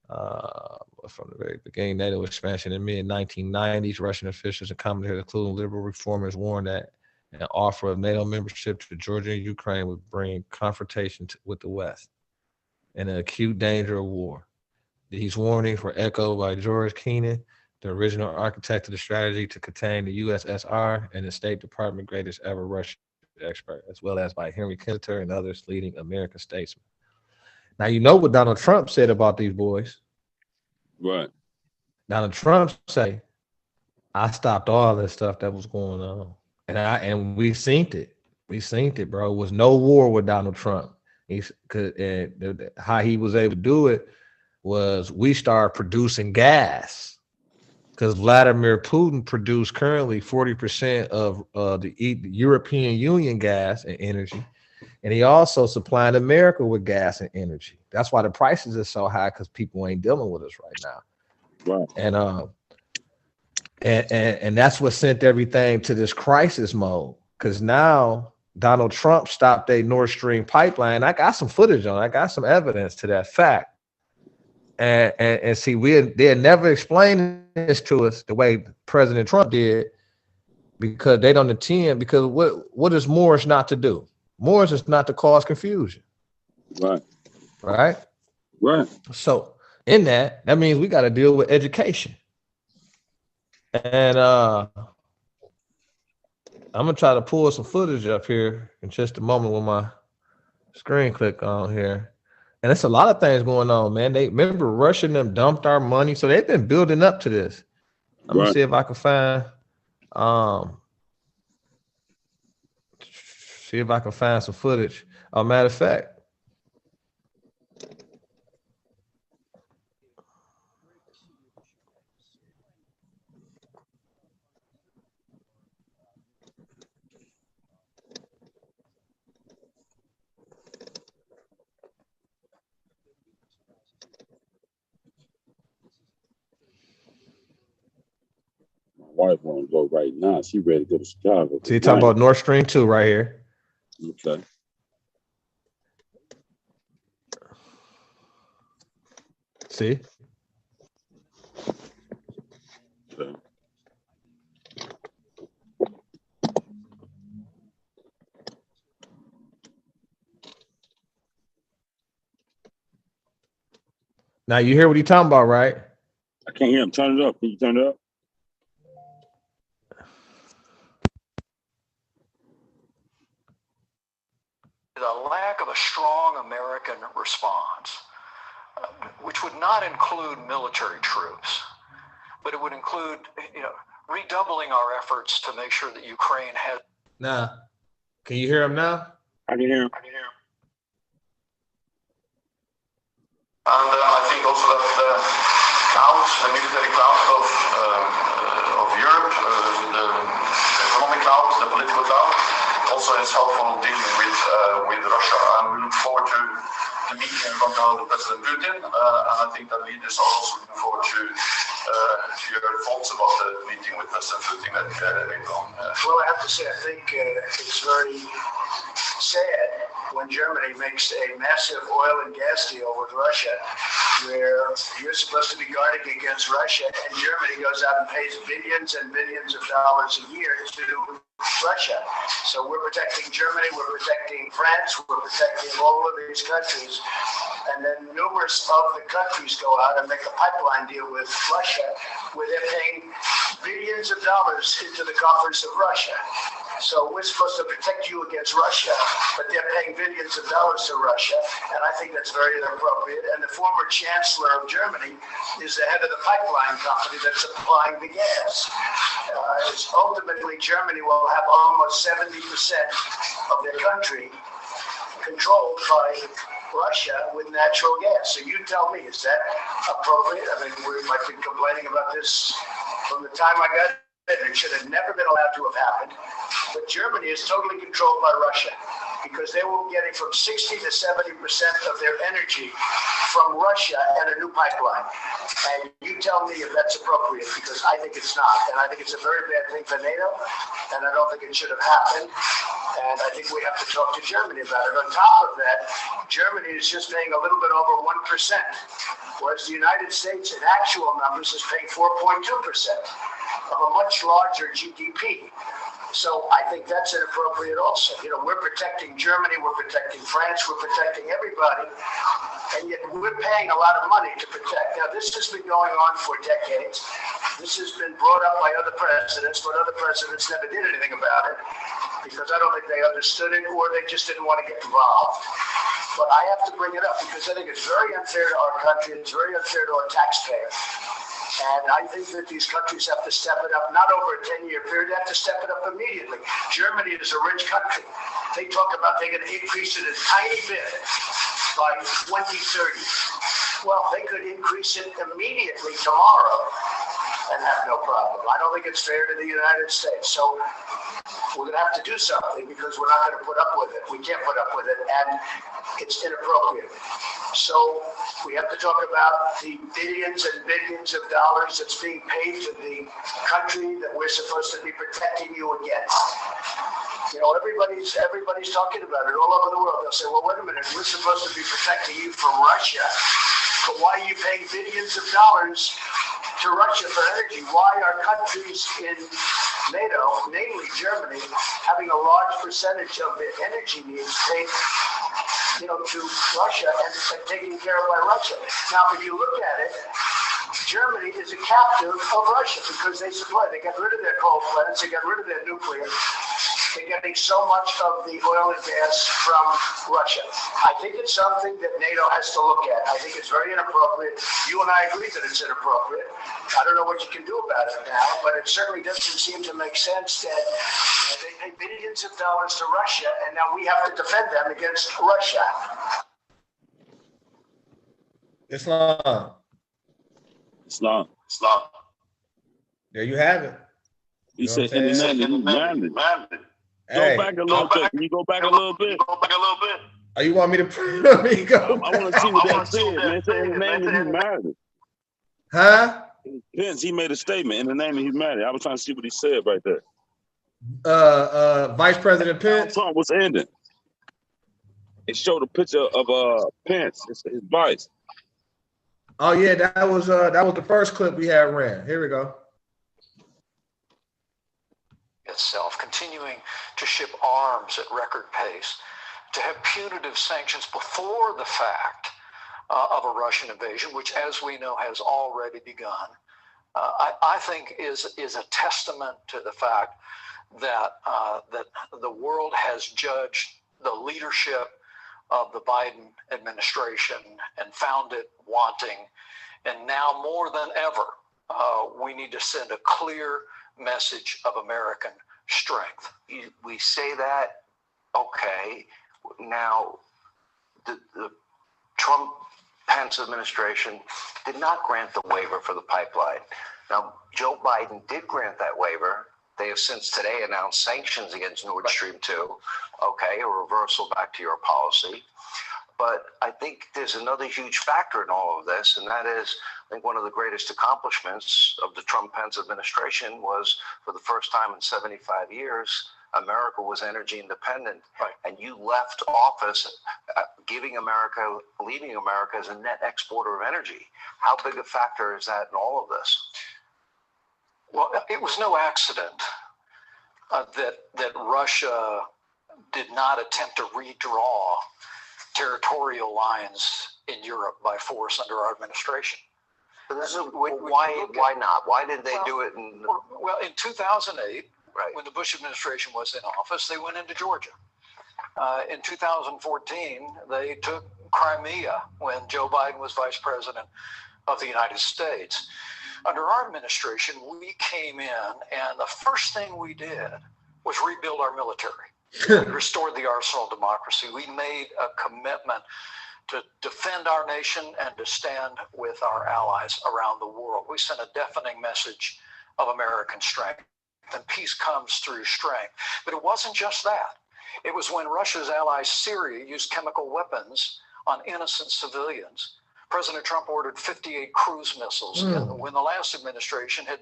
From the very beginning, NATO expansion in mid-1990s, Russian officials and commentators, including liberal reformers, warned that An offer of NATO membership to Georgia and Ukraine would bring confrontation with the West and an acute danger of war. These warnings were echoed by George Kennan, the original architect of the strategy to contain the USSR and the State Department greatest ever Russian expert, as well as by Henry Kissinger and others leading American statesmen. Now, you know what Donald Trump said about these boys. Right. Donald Trump say, I stopped all this stuff that was going on. And we synced it. We synced it, bro. It was no war with Donald Trump. How he was able to do it was we started producing gas, because Vladimir Putin produced currently 40% of the European Union gas and energy. And he also supplied America with gas and energy. That's why the prices are so high, because people ain't dealing with us right now. Right. And that's what sent everything to this crisis mode, because now Donald Trump stopped a Nord Stream pipeline. I got some footage on it. I got some evidence to that fact. And see, they had never explained this to us the way President Trump did, because they don't intend, because what is Morris not to do? Morris is not to cause confusion. Right. Right? Right. So in that means we got to deal with education. And I'm gonna try to pull some footage up here in just a moment with my screen click on here. And it's a lot of things going on, man. They remember Russia and them dumped our money, so they've been building up to this. I'm gonna see if I can find some footage. Matter of fact, wife want to go right now. She ready to go to Chicago. So you're talking about Nord Stream 2 right here. Okay. See? Okay. Now you hear what he's talking about, right? I can't hear him. Turn it up. Can you turn it up? The lack of a strong American response, which would not include military troops, but it would include, redoubling our efforts to make sure that Ukraine has. Now, can you hear him now? I can hear him. And I think also that the military clout of Europe, the economic clout, the political clout, also is helpful dealing with Russia. And we look forward to the meeting in Moscow with President Putin. And I think that leaders are also looking forward to your thoughts about the meeting with President Putin later on. Well, I have to say, I think it's very sad when Germany makes a massive oil and gas deal with Russia, where you're supposed to be guarding against Russia, and Germany goes out and pays billions and billions of dollars a year to Russia. So we're protecting Germany, we're protecting France, we're protecting all of these countries. And then numerous of the countries go out and make a pipeline deal with Russia, where they're paying billions of dollars into the coffers of Russia. So we're supposed to protect you against Russia, but they're paying billions of dollars to Russia, and I think that's very inappropriate. And the former chancellor of Germany is the head of the pipeline company that's supplying the gas. Ultimately, Germany will have almost 70% of their country controlled by Russia with natural gas. So you tell me, is that appropriate? I mean, I've been complaining about this from the time I got it. It should have never been allowed to have happened. But Germany is totally controlled by Russia, because they will be getting from 60 to 70% of their energy from Russia and a new pipeline. And you tell me if that's appropriate, because I think it's not. And I think it's a very bad thing for NATO, and I don't think it should have happened. And I think we have to talk to Germany about it. On top of that, Germany is just paying a little bit over 1%, whereas the United States in actual numbers is paying 4.2% of a much larger GDP. So I think that's inappropriate also. You know, we're protecting Germany, we're protecting France, we're protecting everybody, and yet we're paying a lot of money to protect. Now, this has been going on for decades. This has been brought up by other presidents, but other presidents never did anything about it because I don't think they understood it or they just didn't want to get involved. But I have to bring it up because I think it's very unfair to our country, it's very unfair to our taxpayers. And I think that these countries have to step it up, not over a 10-year period, they have to step it up immediately. Germany is a rich country. They talk about they're going to increase it a tiny bit by 2030. Well, they could increase it immediately tomorrow and have no problem. I don't think it's fair to the United States. So we're going to have to do something because we're not going to put up with it. We can't put up with it, and it's inappropriate. So we have to talk about the billions and billions of dollars that's being paid to the country that we're supposed to be protecting you against. You know, everybody's talking about it all over the world. They'll say, well, wait a minute, we're supposed to be protecting you from Russia, but why are you paying billions of dollars to Russia for energy? Why are countries in NATO, namely Germany, having a large percentage of their energy needs paid, you know, to Russia and taken care of by Russia? Now, if you look at it, Germany is a captive of Russia because they got rid of their coal plants, they got rid of their nuclear. They're getting so much of the oil and gas from Russia. I think it's something that NATO has to look at. I think it's very inappropriate. You and I agree that it's inappropriate. I don't know what you can do about it now, but it certainly doesn't seem to make sense that they pay billions of dollars to Russia, and now we have to defend them against Russia. Islam. There you have it. He said, in the name of humanity. Hey, go back a little bit. Can you go back a little bit? Oh, you want me to let me go? I want to see what that said, man. It said in the name of humanity. Huh? Pence, he made a statement in the name of humanity. I was trying to see what he said right there. Vice President Pence. Trump was ending. It showed a picture of Pence, his vice. Oh yeah, that was the first clip we had ran. Here we go. Itself continuing to ship arms at record pace, to have punitive sanctions before the fact of a Russian invasion, which, as we know, has already begun, I think is a testament to the fact that that the world has judged the leadership of the Biden administration and found it wanting, and now more than ever, we need to send a clear message of American strength. We say that, okay. Now, the Trump-Pence administration did not grant the waiver for the pipeline. Now, Joe Biden did grant that waiver. They have since today announced sanctions against Nord Stream 2. Okay, a reversal back to your policy. But I think there's another huge factor in all of this, and that is, I think one of the greatest accomplishments of the Trump-Pence administration was, for the first time in 75 years, America was energy independent. Right. And you left office leaving America as a net exporter of energy. How big a factor is that in all of this? Well, it was no accident that Russia did not attempt to redraw territorial lines in Europe by force under our administration. But this is, why not? Why did they do it? Well, in 2008, right, when the Bush administration was in office, they went into Georgia. In 2014, they took Crimea when Joe Biden was vice president of the United States. Under our administration, we came in, and the first thing we did was rebuild our military. We restored the arsenal of democracy. We made a commitment to defend our nation and to stand with our allies around the world. We sent a deafening message of American strength, and peace comes through strength. But it wasn't just that. It was when Russia's ally Syria used chemical weapons on innocent civilians. President Trump ordered 58 cruise missiles when the last administration had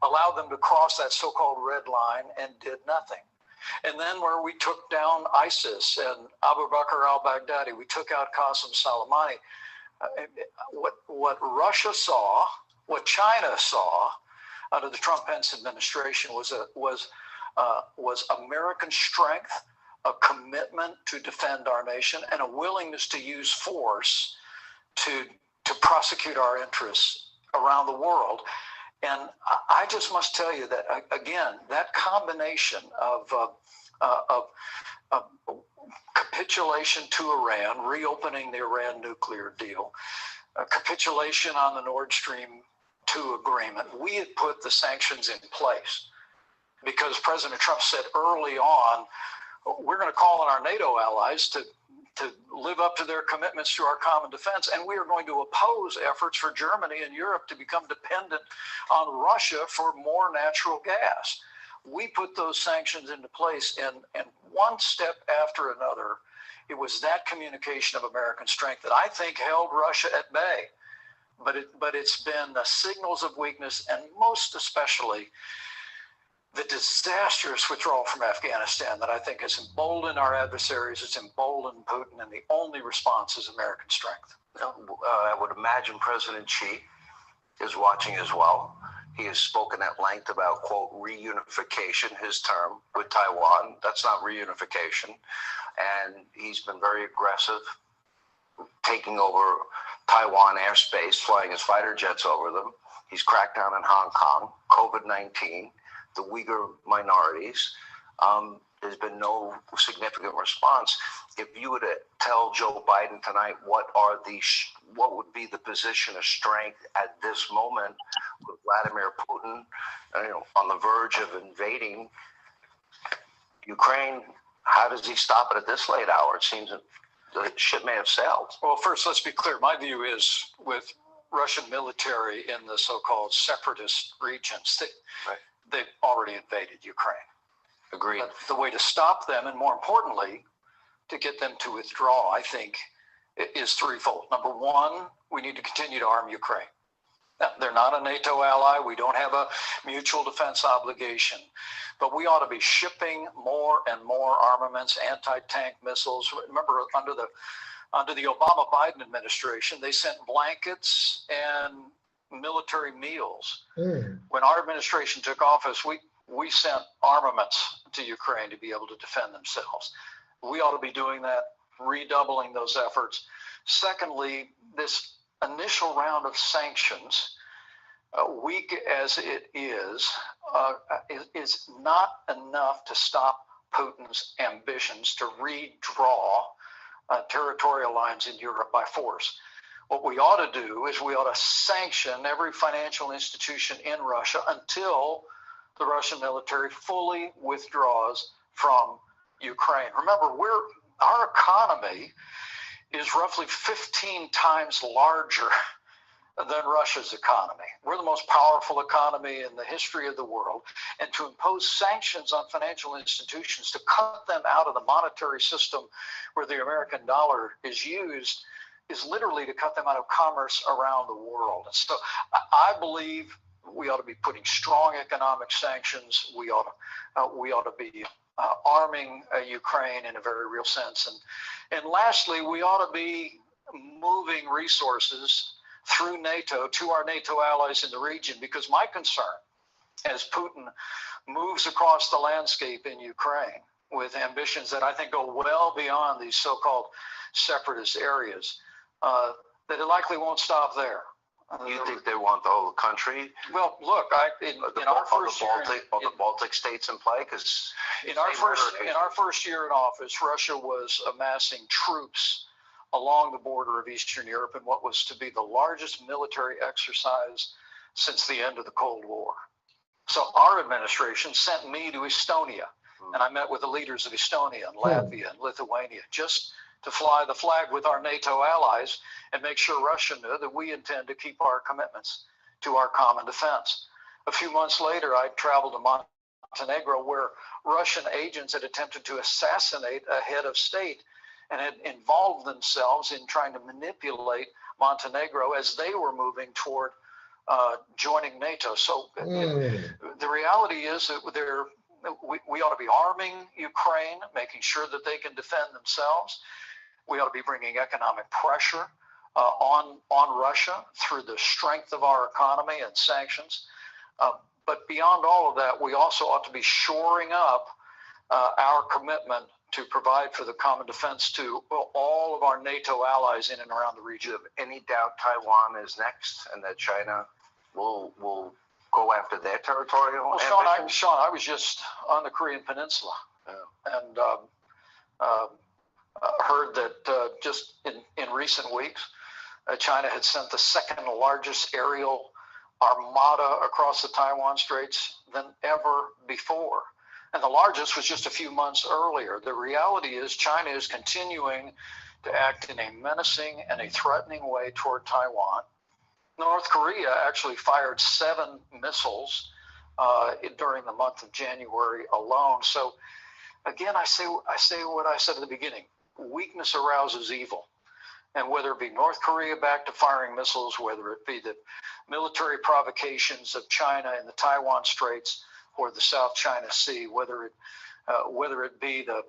allowed them to cross that so-called red line and did nothing. And then where we took down ISIS and Abu Bakr al-Baghdadi, we took out Qasem Soleimani. What Russia saw, what China saw under the Trump-Pence administration was was American strength, a commitment to defend our nation, and a willingness to use force to prosecute our interests around the world. And I just must tell you that, again, that combination of capitulation to Iran, reopening the Iran nuclear deal, capitulation on the Nord Stream 2 agreement, we had put the sanctions in place because President Trump said early on, we're going to call on our NATO allies to live up to their commitments to our common defense, and we are going to oppose efforts for Germany and Europe to become dependent on Russia for more natural gas. We put those sanctions into place, and one step after another, it was that communication of American strength that I think held Russia at bay. But it's been the signals of weakness, and most especially the disastrous withdrawal from Afghanistan that I think has emboldened our adversaries, it's emboldened Putin, and the only response is American strength. I would imagine President Xi is watching as well. He has spoken at length about, quote, reunification, his term, with Taiwan. That's not reunification. And he's been very aggressive, taking over Taiwan airspace, flying his fighter jets over them. He's cracked down in Hong Kong, COVID-19, the Uyghur minorities. There's been no significant response. If you were to tell Joe Biden tonight what would be the position of strength at this moment with Vladimir Putin, on the verge of invading Ukraine, how does he stop it at this late hour? It seems that the ship may have sailed. Well, first, let's be clear. My view is with Russian military in the so-called separatist regions, they've already invaded Ukraine. Agreed. But the way to stop them, and more importantly, to get them to withdraw, I think, is threefold. Number one, we need to continue to arm Ukraine. Now, they're not a NATO ally. We don't have a mutual defense obligation. But we ought to be shipping more and more armaments, anti-tank missiles. Remember, under the Obama-Biden administration, they sent blankets and military meals. When our administration took office, we sent armaments to Ukraine to be able to defend themselves. We ought to be doing that, redoubling those efforts. Secondly, this initial round of sanctions, weak as it is not enough to stop Putin's ambitions to redraw territorial lines in Europe by force. What we ought to do is we ought to sanction every financial institution in Russia until the Russian military fully withdraws from Ukraine. Remember, our economy is roughly 15 times larger than Russia's economy. We're the most powerful economy in the history of the world. And to impose sanctions on financial institutions, to cut them out of the monetary system where the American dollar is used, is literally to cut them out of commerce around the world. And so I believe we ought to be putting strong economic sanctions. We ought to be arming Ukraine in a very real sense. And lastly, we ought to be moving resources through NATO to our NATO allies in the region, because my concern, as Putin moves across the landscape in Ukraine with ambitions that I think go well beyond these so-called separatist areas, that it likely won't stop there. You think they want the whole country? Well, look, in our first year, the Baltic states in play, because in our first year in office, Russia was amassing troops along the border of Eastern Europe in what was to be the largest military exercise since the end of the Cold War. So our administration sent me to Estonia, and I met with the leaders of Estonia and Latvia and Lithuania just to fly the flag with our NATO allies and make sure Russia knew that we intend to keep our commitments to our common defense. A few months later, I traveled to Montenegro, where Russian agents had attempted to assassinate a head of state and had involved themselves in trying to manipulate Montenegro as they were moving toward joining NATO. So the reality is that we ought to be arming Ukraine, making sure that they can defend themselves. We ought to be bringing economic pressure on Russia through the strength of our economy and sanctions. But beyond all of that, we also ought to be shoring up our commitment to provide for the common defense to all of our NATO allies in and around the region. Do you have any doubt Taiwan is next and that China will go after their territorial ambitions? Sean, I was just on the Korean Peninsula and heard that just in recent weeks, China had sent the second largest aerial armada across the Taiwan Straits than ever before. And the largest was just a few months earlier. The reality is China is continuing to act in a menacing and a threatening way toward Taiwan. North Korea actually fired 7 missiles during the month of January alone. So again, I say what I said at the beginning. Weakness arouses evil. And whether it be North Korea back to firing missiles, whether it be the military provocations of China in the Taiwan Straits or the South China Sea, whether it be the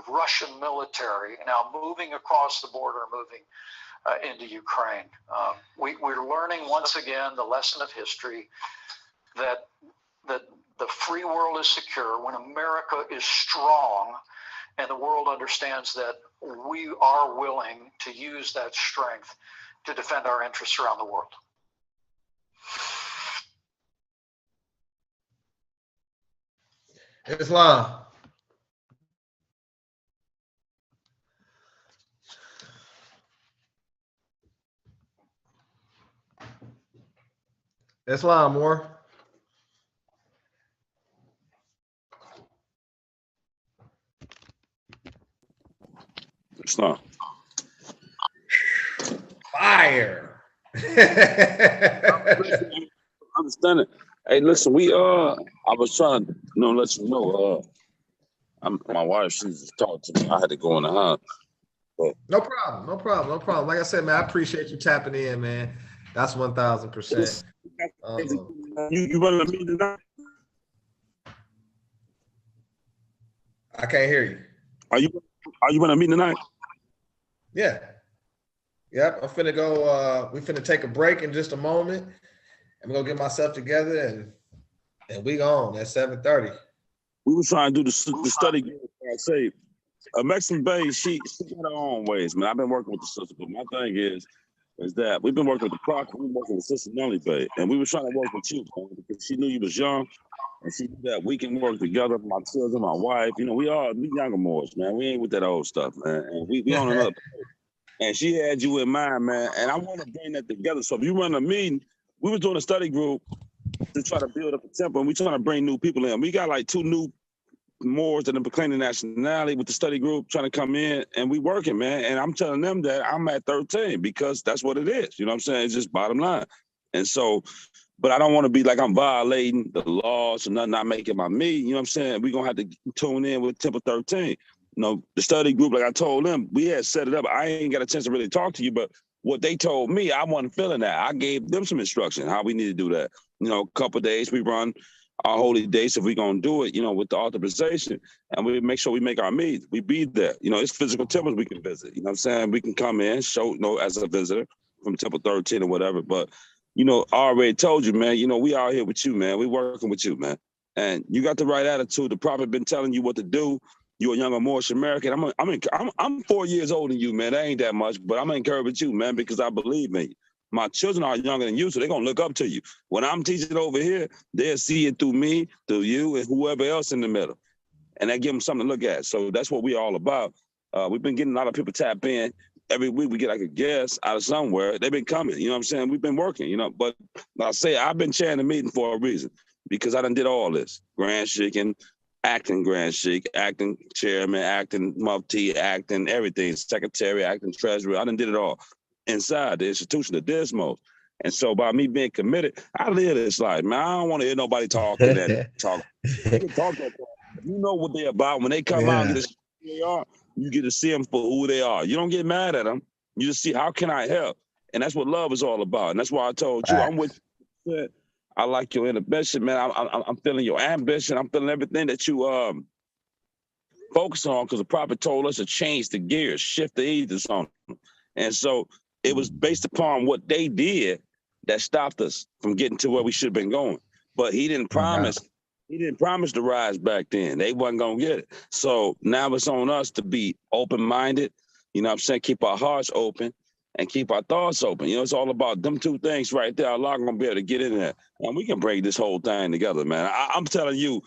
Russian military now moving across the border, moving into Ukraine, we're learning once again the lesson of history that the free world is secure when America is strong, and the world understands that we are willing to use that strength to defend our interests around the world. Islam. Islam, more. Islam. Fire. Understand it. Hey, listen, I was trying to, let you know, my wife, she just talked to me. I had to go in the house. But. No problem. Like I said, man, I appreciate you tapping in, man. That's 1,000%. You running a meeting tonight? I can't hear you. Are you running a meeting tonight? Yeah. Yep. I'm finna go. We finna take a break in just a moment. I'm gonna get myself together and we on at 7:30. We were trying to do the study group. I say, Mexican Bay, she got her own ways, man. I've been working with the sister, but my thing is that we've been working with the Proctor, we've been working with Sister Nellie Bay, and we were trying to work with you, man, because she knew you was young, and she knew that we can work together. My children, my wife, we younger Moors, man. We ain't with that old stuff, man. And we on another. And she had you in mind, man. And I want to bring that together. So if you run a meeting, we was doing a study group to try to build up the temple, and we trying to bring new people in. We got like 2 new Moors that are proclaiming nationality with the study group trying to come in, and we working, man. And I'm telling them that I'm at 13 because that's what it is. You know what I'm saying? It's just bottom line. And so, but I don't want to be like I'm violating the laws or nothing, not making my meeting. You know what I'm saying? We're going to have to tune in with Temple 13. The study group, like I told them, we had set it up. I ain't got a chance to really talk to you, but what they told me, I wasn't feeling that. I gave them some instruction how we need to do that. A couple of days we run our holy days if we're going to do it, with the authorization, and we make sure we make our meetings. We be there. It's physical temples we can visit. You know what I'm saying? We can come in, show, as a visitor from Temple 13 or whatever. But, I already told you, man, we out here with you, man. We working with you, man. And you got the right attitude. The prophet been telling you what to do. You're a younger Moorish American. I'm 4 years older than you, man. That ain't that much, but I'm encouraging you, man, because I believe in you. My children are younger than you, so they're going to look up to you. When I'm teaching over here, they'll see it through me, through you, and whoever else in the middle. And that give them something to look at. So that's what we're all about. We've been getting a lot of people tap in. Every week we get like a guest out of somewhere. They've been coming, you know what I'm saying? We've been working, But like I say, I've been chairing the meeting for a reason, because I done did all this. Grand Shaking, acting Grand Sheik, acting chairman, acting mufti, acting everything, secretary, acting treasurer. I done did it all inside the institution, the Dismos. And so by me being committed, I live this life, man. I don't want to hear nobody talking that talk. Talk that talk. You know what they're about. When they come out and get to see who they are, you get to see them for who they are. You don't get mad at them. You just see, how can I help? And that's what love is all about. And that's why I told you, I'm with you. I like your inhibition, man. I'm feeling your ambition. I'm feeling everything that you focus on, because the prophet told us to change the gears, shift the ethers on them. And so it was based upon what they did that stopped us from getting to where we should have been going. but he didn't promise. He didn't promise the rise back then. They wasn't gonna get it. So now it's on us to be open-minded. You know what I'm saying? Keep our hearts open and keep our thoughts open. You know, it's all about them two things right there. Allah gonna be able to get in there, and we can break this whole thing together, man. I'm telling you,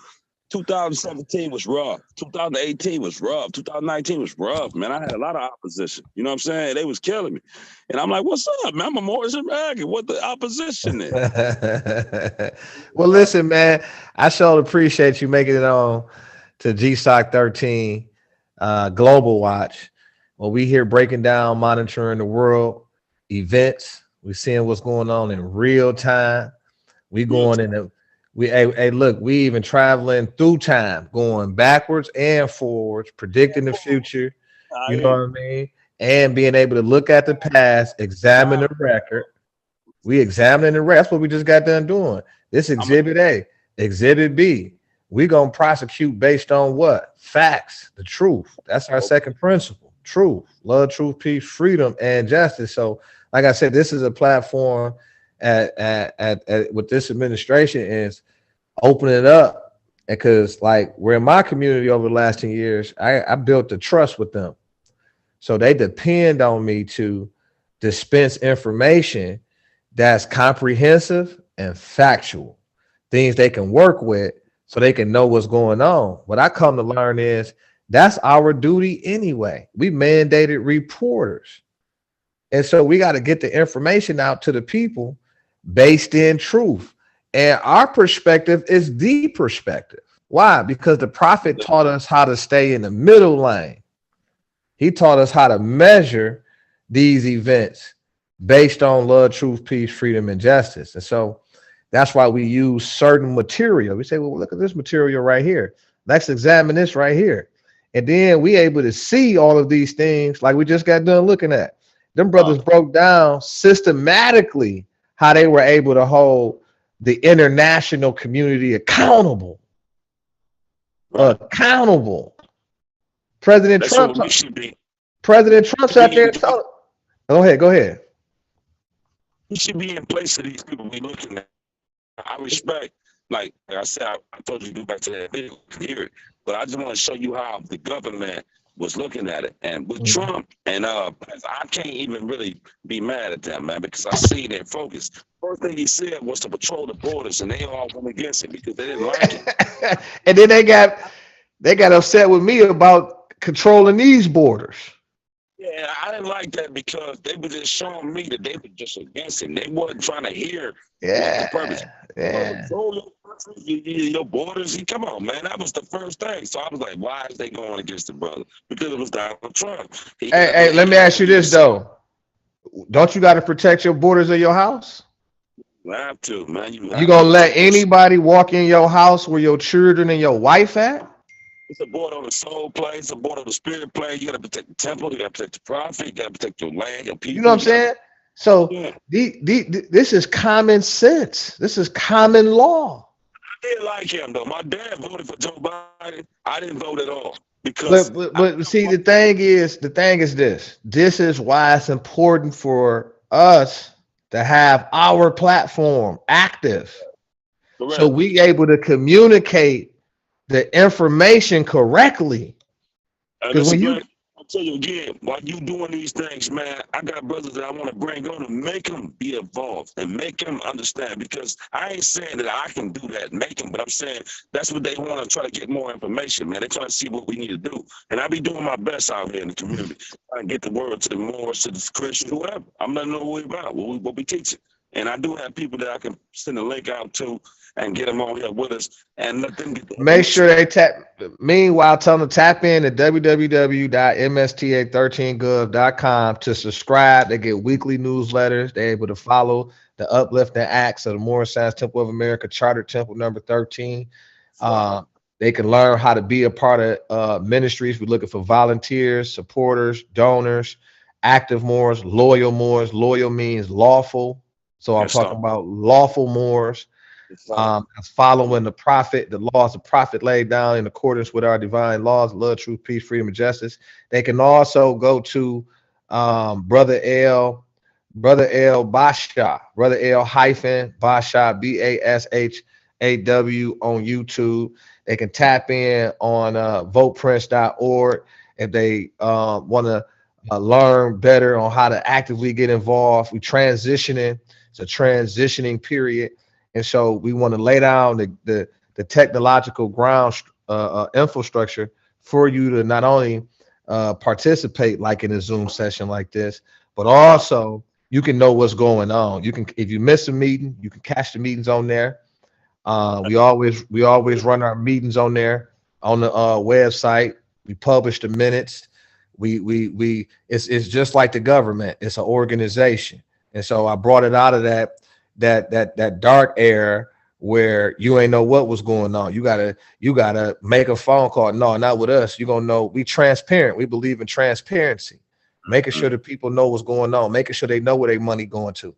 2017 was rough. 2018 was rough. 2019 was rough, man. I had a lot of opposition. You know what I'm saying? They was killing me. And I'm like, what's up, man? I'm a Morris and Maggie. What the opposition is? Well, listen, man, I sure appreciate you making it on to GSOT13 Global Watch. Well, we here breaking down, monitoring the world events. We're seeing what's going on in real time. We going in the hey, look, we even traveling through time, going backwards and forwards, predicting the future. You know what I mean? And being able to look at the past, examine the record. We examining the record. That's what we just got done doing. This exhibit A, exhibit B. We gonna prosecute based on what? Facts, the truth. That's our second principle. Truth, love, truth, peace, freedom, and justice. So, like I said, this is a platform with this administration is opening it up, because like we're in my community over the last 10 years, I built the trust with them. So they depend on me to dispense information that's comprehensive and factual, things they can work with so they can know what's going on. What I come to learn is that's our duty anyway. We mandated reporters. And so we got to get the information out to the people based in truth. And our perspective is the perspective. Why? Because the prophet taught us how to stay in the middle lane. He taught us how to measure these events based on love, truth, peace, freedom, and justice. And so that's why we use certain material. We say, well, look at this material right here. Let's examine this right here. And then we able to see all of these things like we just got done looking at. Them brothers broke down systematically how they were able to hold the international community accountable. Accountable. President Trump sat there and told. Go ahead. He should be in place of these people we looking at. I respect, like I said, I told you to go back to that video, hear it. But I just want to show you how the government was looking at it. And with Trump and I can't even really be mad at them, man, because I see their focus. First thing he said was to patrol the borders, and they all went against it because they didn't like it. And then they got upset with me about controlling these borders. Yeah, I didn't like that because they were just showing me that they were just against it. They wasn't trying to hear the purpose. Yeah. Your borders, come on, man. That was the first thing. So I was like, why is they going against the brother? Because it was Donald Trump. Hey, let me ask you this, though. Don't you got to protect your borders of your house? You have to, man. You gonna let anybody walk in your house where your children and your wife at? It's a border on the soul plane. It's a border on the spirit plane. You got to protect the temple. You got to protect the prophet. You got to protect your land, your people. You know what I'm saying? So this is common sense. This is common law. I didn't like him, though. My dad voted for Joe Biden. I didn't vote at all. Because but see, the thing is this. This is why it's important for us to have our platform active. Correct. So we able to communicate the information correctly. Because I'll tell you again, while you doing these things, man, I got brothers that I want to bring on and make them be involved and make them understand. Because I ain't saying that I can do that, make them, but I'm saying that's what they want to try to get more information, man. They're trying to see what we need to do. And I be doing my best out here in the community. I get the word to the Moors, to the Christians, whoever. I'm letting them know what we about, what we teaching. And I do have people that I can send a link out to and get them on here with us and let them get make sure they tap. Meanwhile, tell them to tap in at www.msta13gov.com to subscribe. They get weekly newsletters. They're able to follow the uplifting acts of the Morris Science Temple of America, Charter Temple number 13. They can learn how to be a part of ministries. We're looking for volunteers, supporters, donors, active Moors, loyal Moors. Loyal means lawful. So I'm talking about lawful Moors. Following the prophet, the laws the prophet laid down in accordance with our divine laws, love, truth, peace, freedom, and justice. They can also go to Brother El-Bashaw, Brother El-Bashaw, BASHAW, on YouTube. They can tap in on voteprince.org if they want to learn better on how to actively get involved. We transitioning. It's a transitioning period. And so we want to lay down the technological ground infrastructure for you to not only participate like in a Zoom session like this, but also you can know what's going on. You can, if you miss a meeting, you can catch the meetings on there. We always run our meetings on there on the website. We publish the minutes. It's just like the government. It's an organization. And so I brought it out of that dark era where you ain't know what was going on. You gotta make a phone call. No, not with us. You're gonna know. We transparent. We believe in transparency, making sure that people know what's going on, making sure they know where their money going to.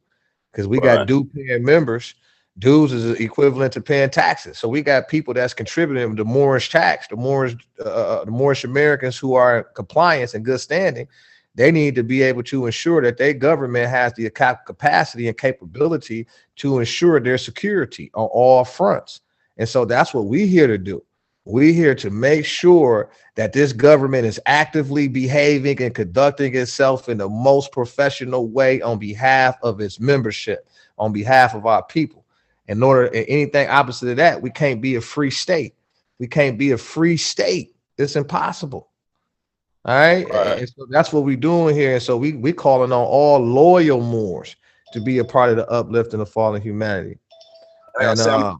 Because we got due paying members. Dues is equivalent to paying taxes. So we got people that's contributing the Moorish tax, the Moorish Americans who are in compliance and good standing. They need to be able to ensure that their government has the capacity and capability to ensure their security on all fronts. And so that's what we're here to do. We're here to make sure that this government is actively behaving and conducting itself in the most professional way on behalf of its membership, on behalf of our people. In order, anything opposite of that, we can't be a free state. We can't be a free state. It's impossible. All right. And so that's what we're doing here. And so we calling on all loyal Moors to be a part of the uplifting of fallen humanity. And I'm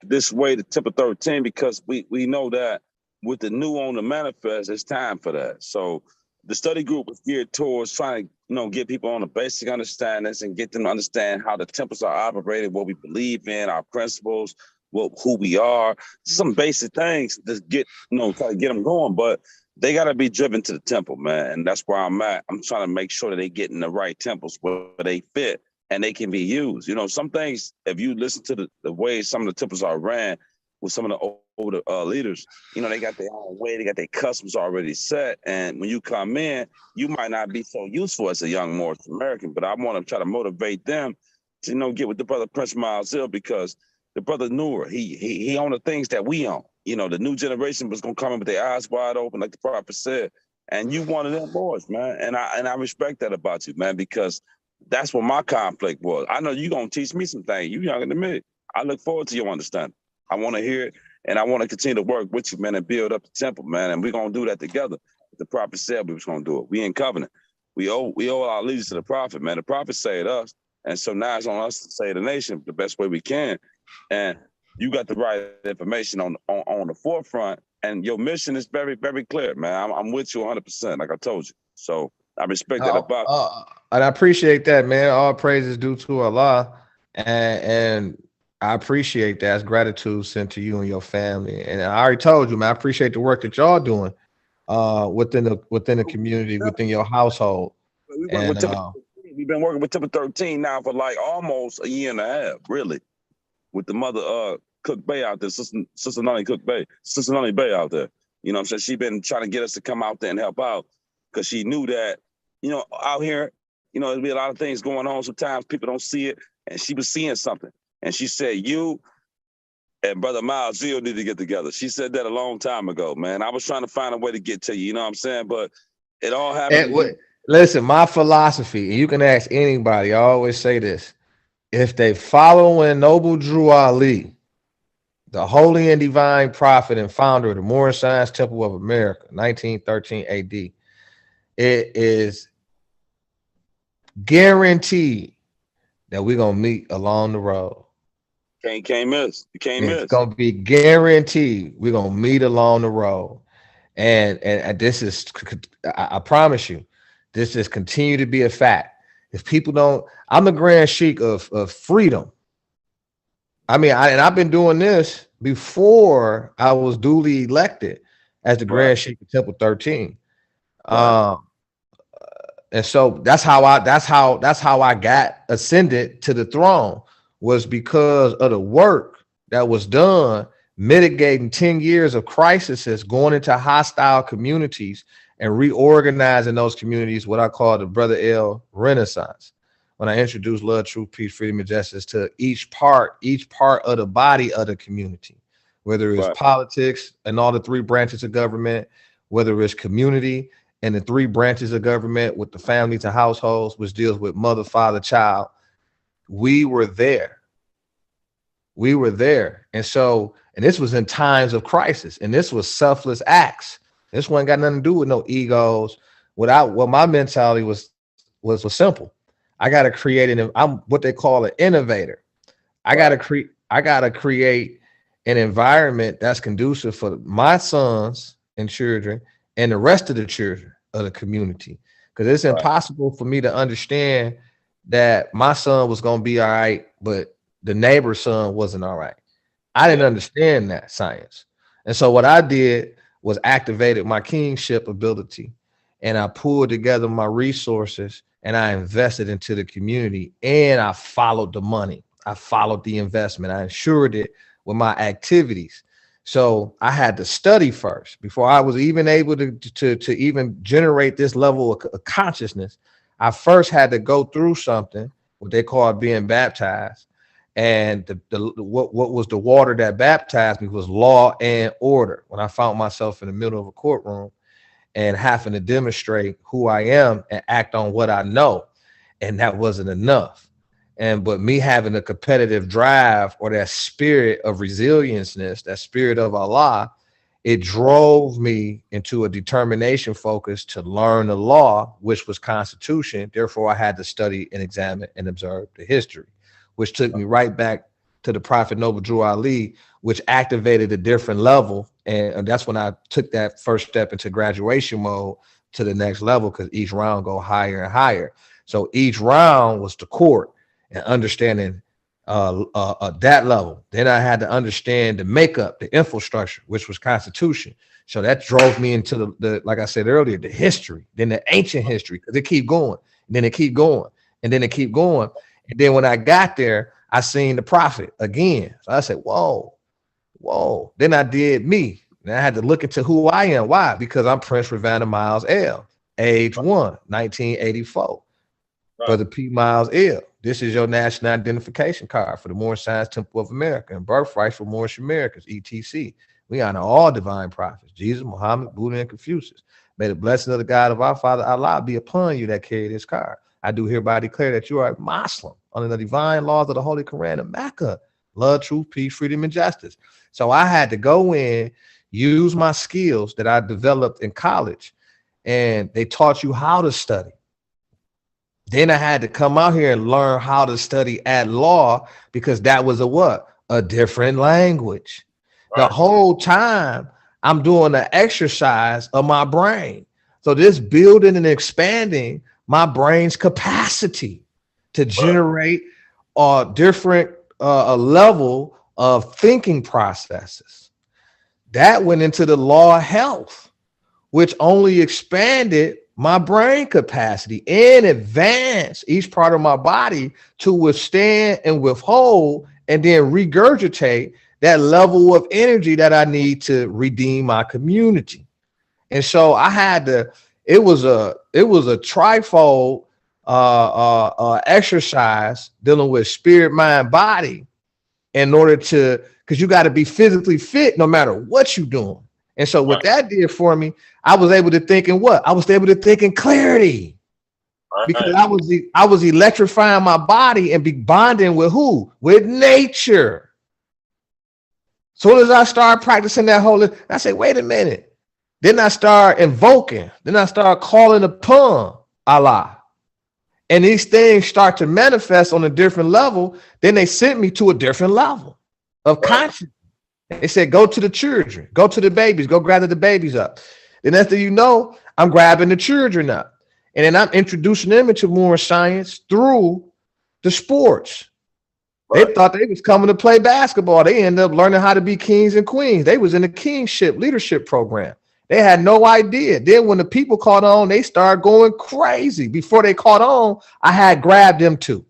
this way to Temple 13 because we know that with the new on the manifest, it's time for that. So the study group was geared towards trying to, get people on a basic understandings and get them to understand how the temples are operated, what we believe in, our principles, who we are, some basic things to get, try to get them going. But they got to be driven to the temple, man. And that's where I'm at. I'm trying to make sure that they get in the right temples where they fit and they can be used. Some things, if you listen to the way some of the temples are ran with some of the older leaders, they got their own way, they got their customs already set. And when you come in, you might not be so useful as a young Moorish American, but I want to try to motivate them to, get with the brother Prince Miles Hill, because the brother Noor, he owned the things that we own. The new generation was gonna come in with their eyes wide open, like the prophet said. And you one of them boys, man. And I respect that about you, man, because that's what my conflict was. I know you're gonna teach me some things. You younger than me. I look forward to your understanding. I want to hear it, and I want to continue to work with you, man, and build up the temple, man. And we're gonna do that together. The prophet said we was gonna do it. We in covenant. We owe our allegiance to the prophet, man. The prophet saved us, and so now it's on us to save the nation the best way we can. And you got the right information on the forefront, and your mission is very, very clear, man. I'm with you 100%, like I told you. So I respect that about you. And I appreciate that, man. All praise is due to Allah, and I appreciate that. It's gratitude sent to you and your family. And I already told you, man, I appreciate the work that y'all doing within the community, within your household. We've been working with Temple 13 now for like almost a year and a half, really, with the mother Cook Bay out there, Sister Nani Bay out there. You know what I'm saying? She's been trying to get us to come out there and help out because she knew that, out here, there'll be a lot of things going on. Sometimes people don't see it, and she was seeing something. And she said, you and Brother Miles Hill need to get together. She said that a long time ago, man. I was trying to find a way to get to you, what I'm saying? But it all happened. Listen, my philosophy, and you can ask anybody, I always say this. If they follow in Noble Drew Ali, the holy and divine prophet and founder of the Moorish Science Temple of America, 1913 AD, it is guaranteed that we're going to meet along the road. Can't miss. You can't miss. It's going to be guaranteed we're going to meet along the road. And this is, I promise you, this is continue to be a fact. If people don't, I'm the Grand Sheikh of freedom. I mean, I've been doing this before I was duly elected as the Grand Sheikh of Temple 13. And so that's how I got ascended to the throne, was because of the work that was done mitigating 10 years of crises, going into hostile communities and reorganizing those communities, what I call the Brother El Renaissance, when I introduced love, truth, peace, freedom, and justice to each part of the body of the community, whether it's politics and all the 3 branches of government, whether it's community and the 3 branches of government with the family to households, which deals with mother, father, child. We were there. We were there. And so, and this was in times of crisis, and this was selfless acts. This one got nothing to do with no egos. Well, my mentality was simple. I got to create I'm what they call an innovator. I got to create an environment that's conducive for my sons and children and the rest of the children of the community. Because it's impossible for me to understand that my son was going to be all right, but the neighbor's son wasn't all right. I didn't understand that science. And so what I did was activated my kingship ability, and I pulled together my resources, and I invested into the community, and I followed the money. I followed the investment. I ensured it with my activities. So I had to study first before I was even able to even generate this level of consciousness. I first had to go through something, what they call being baptized. And what was the water that baptized me was law and order. When I found myself in the middle of a courtroom and having to demonstrate who I am and act on what I know, and that wasn't enough. But me having a competitive drive, or that spirit of resilienceness, that spirit of Allah, it drove me into a determination focus to learn the law, which was Constitution. Therefore, I had to study and examine and observe the history, which took me right back to the Prophet Noble Drew Ali, which activated a different level. And that's when I took that first step into graduation mode to the next level, because each round go higher and higher. So each round was the court and understanding that level. Then I had to understand the makeup, the infrastructure, which was Constitution. So that drove me into the like I said earlier, the history, then the ancient history, because it keep going, and then it keep going, and then it keep going. And then when I got there, I seen the prophet again. So I said, whoa. Then I did me. And I had to look into who I am. Why? Because I'm Prince Ravanna Miles L, age 1, 1984. Brother P. Miles L. This is your national identification card for the Moorish Science Temple of America and birthright for Moorish Americans, ETC. We honor all divine prophets, Jesus, Muhammad, Buddha, and Confucius. May the blessing of the God of our Father Allah be upon you that carry this card. I do hereby declare that you are a Muslim under the divine laws of the Holy Quran of Mecca. Love, truth, peace, freedom, and justice. So I had to go in, use my skills that I developed in college, and they taught you how to study. Then I had to come out here and learn how to study at law, because that was a different language. The whole time I'm doing the exercise of my brain. So this building and expanding my brain's capacity to generate a different level of thinking processes. That went into the law of health, which only expanded my brain capacity and advance each part of my body to withstand and withhold and then regurgitate that level of energy that I need to redeem my community. And so I had to, it was a trifold exercise dealing with spirit, mind, body, in order to, because you got to be physically fit no matter what you're doing. And so what that did for me, I was able to think in what? I was able to think in clarity, because I was electrifying my body and be bonding with who? With nature. Soon as I started practicing that whole, I said, wait a minute. Then I start invoking. Then I start calling upon Allah. And these things start to manifest on a different level. Then they sent me to a different level of consciousness. They said, go to the children, go to the babies, go gather the babies up. Then after you know, I'm grabbing the children up. And then I'm introducing them into more science through the sports. They thought they was coming to play basketball. They ended up learning how to be kings and queens. They was in the kingship leadership program. They had no idea. Then when the people caught on, they started going crazy. Before they caught on, I had grabbed them too.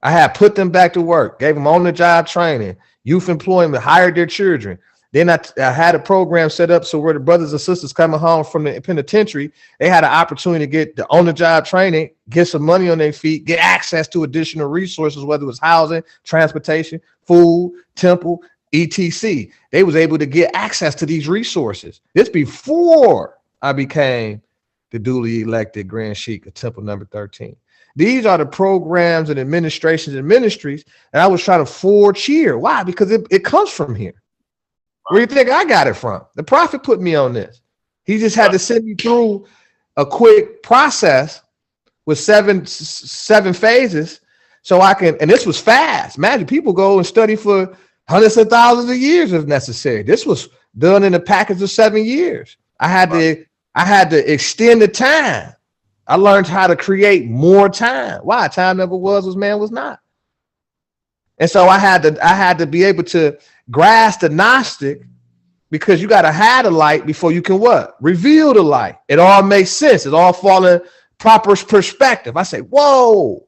I had put them back to work, gave them on-the-job training, youth employment, hired their children, Then I had a program set up so where the brothers and sisters coming home from the penitentiary, they had an opportunity to get the on-the-job training, get some money on their feet, get access to additional resources, whether it was housing, transportation, food, temple, etc. They was able to get access to these resources. This before I became the duly elected Grand Sheik of Temple number 13. These are the programs and administrations and ministries that I was trying to forge here. Why? Because it comes from here. Where do you think I got it from? The prophet put me on this. He just had to send me through a quick process with seven phases so I can, and this was fast. Imagine people go and study for hundreds of thousands of years if necessary. This was done in a package of 7 years. I had to extend the time. I learned how to create more time. Why? Time never was man was not. And so I had to be able to grasp the Gnostic, because you got to have the light before you can what? Reveal the light. It all makes sense. It all falls in proper perspective. I say, whoa.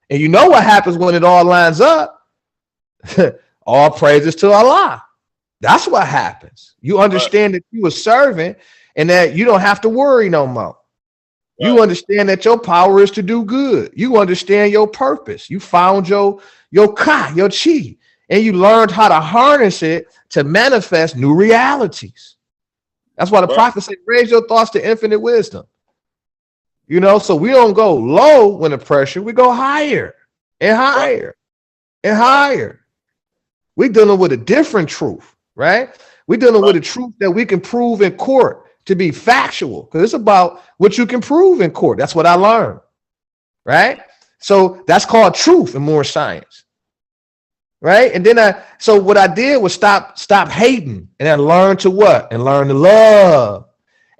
And you know what happens when it all lines up? All praises to Allah. That's what happens. You understand that you a servant and that you don't have to worry no more. You understand that your power is to do good. You understand your purpose. You found your ka, your chi, and you learned how to harness it to manifest new realities. That's why the prophet said, raise your thoughts to infinite wisdom. You know, so we don't go low when the pressure, we go higher and higher and higher. We're dealing with a different truth, right? We're dealing with a truth that we can prove in court to be factual, because it's about what you can prove in court. That's what I learned, right? So that's called truth in more science, right? And then so what I did was stop hating, and then learn to what? And learn to love.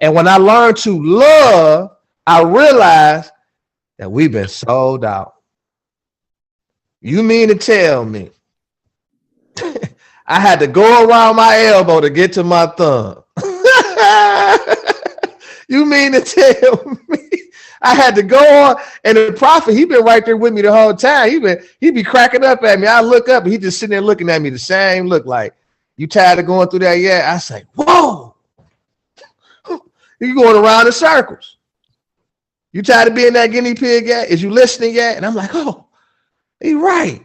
And when I learned to love, I realized that we've been sold out. You mean to tell me I had to go around my elbow to get to my thumb? You mean to tell me I had to go on? And the prophet, he been right there with me the whole time. He be cracking up at me. I look up and he just sitting there looking at me the same look, like, you tired of going through that yet? I say, whoa, you going around in circles. You tired of being that guinea pig yet? Is you listening yet? And I'm like, oh, he right.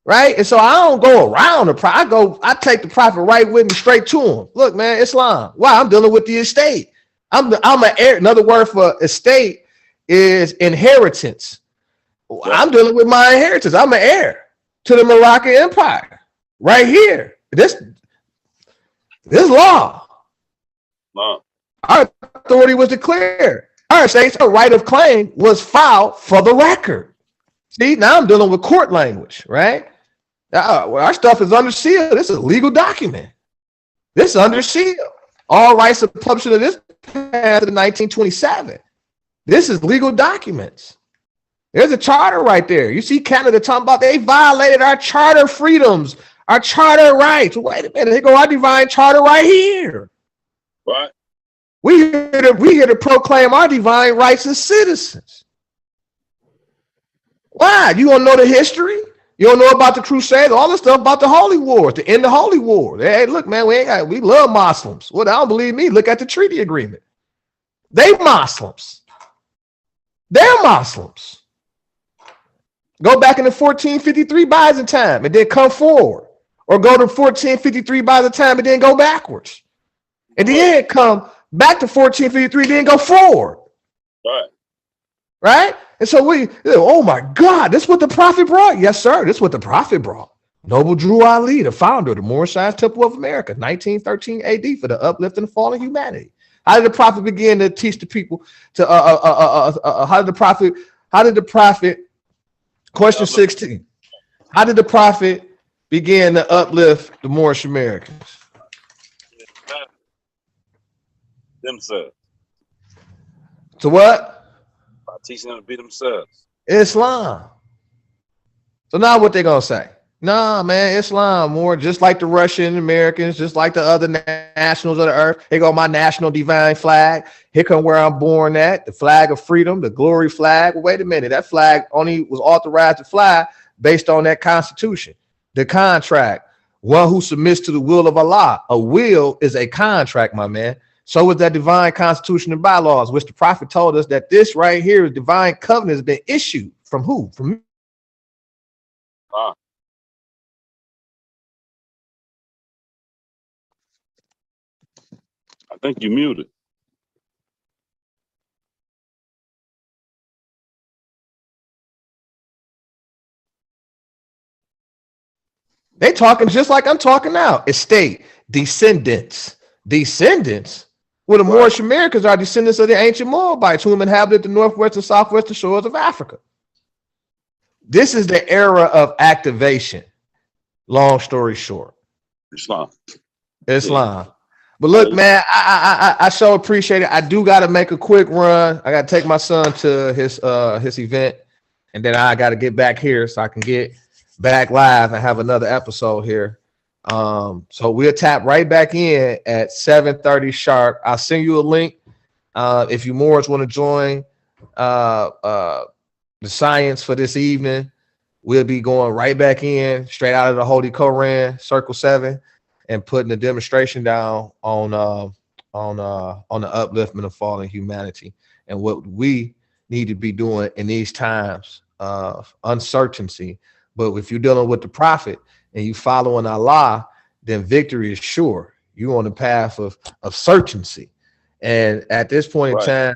Right. And so I don't go around the prophet. I take the prophet right with me straight to him. Look, man, Islam. Why? I'm dealing with the estate. I'm an heir. Another word for estate is inheritance. I'm dealing with my inheritance. I'm an heir to the Moroccan Empire right here. This law. Our authority was declared. Our state's right of claim was filed for the record. See, now I'm dealing with court language, right? Our stuff is under seal. This is a legal document. This is under seal. All rights of publishing of this passed in 1927. This is legal documents. There's a charter right there. You see Canada talking about they violated our charter freedoms, our charter rights. Wait a minute, they go our divine charter right here. What? We here to proclaim our divine rights as citizens. Why? You don't know the history? You don't know about the Crusades, all this stuff about the Holy Wars, to end the Holy War. Hey, look, man, we love Muslims. Well, I don't believe me. Look at the treaty agreement. They Muslims. They're Muslims. Go back in the 1453 Byzantine and then come forward, or go to 1453 Byzantine and then go backwards, and then come back to 1453, then go forward. Right? And so oh my God, this is what the prophet brought. Yes, sir. This is what the prophet brought. Noble Drew Ali, the founder of the Moorish Science Temple of America, 1913 AD, for the uplift and the fall of humanity. How did the prophet begin to teach the people to, how did the prophet, question 16, how did the prophet begin to uplift the Moorish Americans? Themselves. To what? By teaching them to be themselves. Islam. So now what they gonna say? Nah, man, Islam more just like the Russian Americans, just like the other nationals of the earth. Here go my national divine flag. Here come where I'm born at, the flag of freedom, the glory flag. Well, wait a minute, that flag only was authorized to fly based on that constitution, the contract one who submits to the will of Allah. A will is a contract, my man. So is that divine constitution and bylaws, which the prophet told us that this right here is divine covenant has been issued from who? From I think you muted. They talking just like I'm talking now. Estate, descendants. Well, the Moorish Americans are descendants of the ancient Moabites who inhabited the northwest and southwestern shores of Africa. This is the era of activation. Long story short. Islam. Yeah. But look, man, I so appreciate it. I do got to make a quick run. I got to take my son to his event, and then I got to get back here so I can get back live and have another episode here. So we'll tap right back in at 7:30 sharp. I'll send you a link if you Moors want to join the science for this evening. We'll be going right back in straight out of the Holy Koran, Circle 7, and putting the demonstration down on the upliftment of fallen humanity and what we need to be doing in these times of uncertainty. But if you're dealing with the prophet and you following Allah, then victory is sure. You're on the path of certainty. And at this point in time,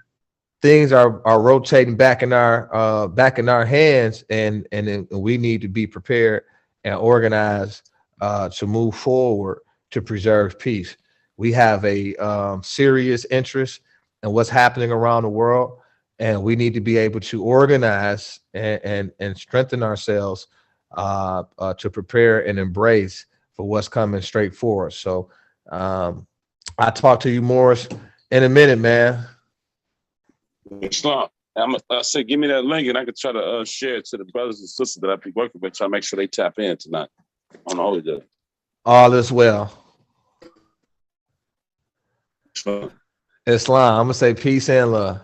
things are rotating back in our hands, and we need to be prepared and organized to move forward to preserve peace. We have a serious interest in what's happening around the world, and we need to be able to organize and strengthen ourselves to prepare and embrace for what's coming straight for us. So I'll talk to you more in a minute, man. Islam. I say, give me that link and I can try to share it to the brothers and sisters that I be working with, try to make sure they tap in tonight on the Holy Day. All is well. Islam. I'm gonna say peace and love.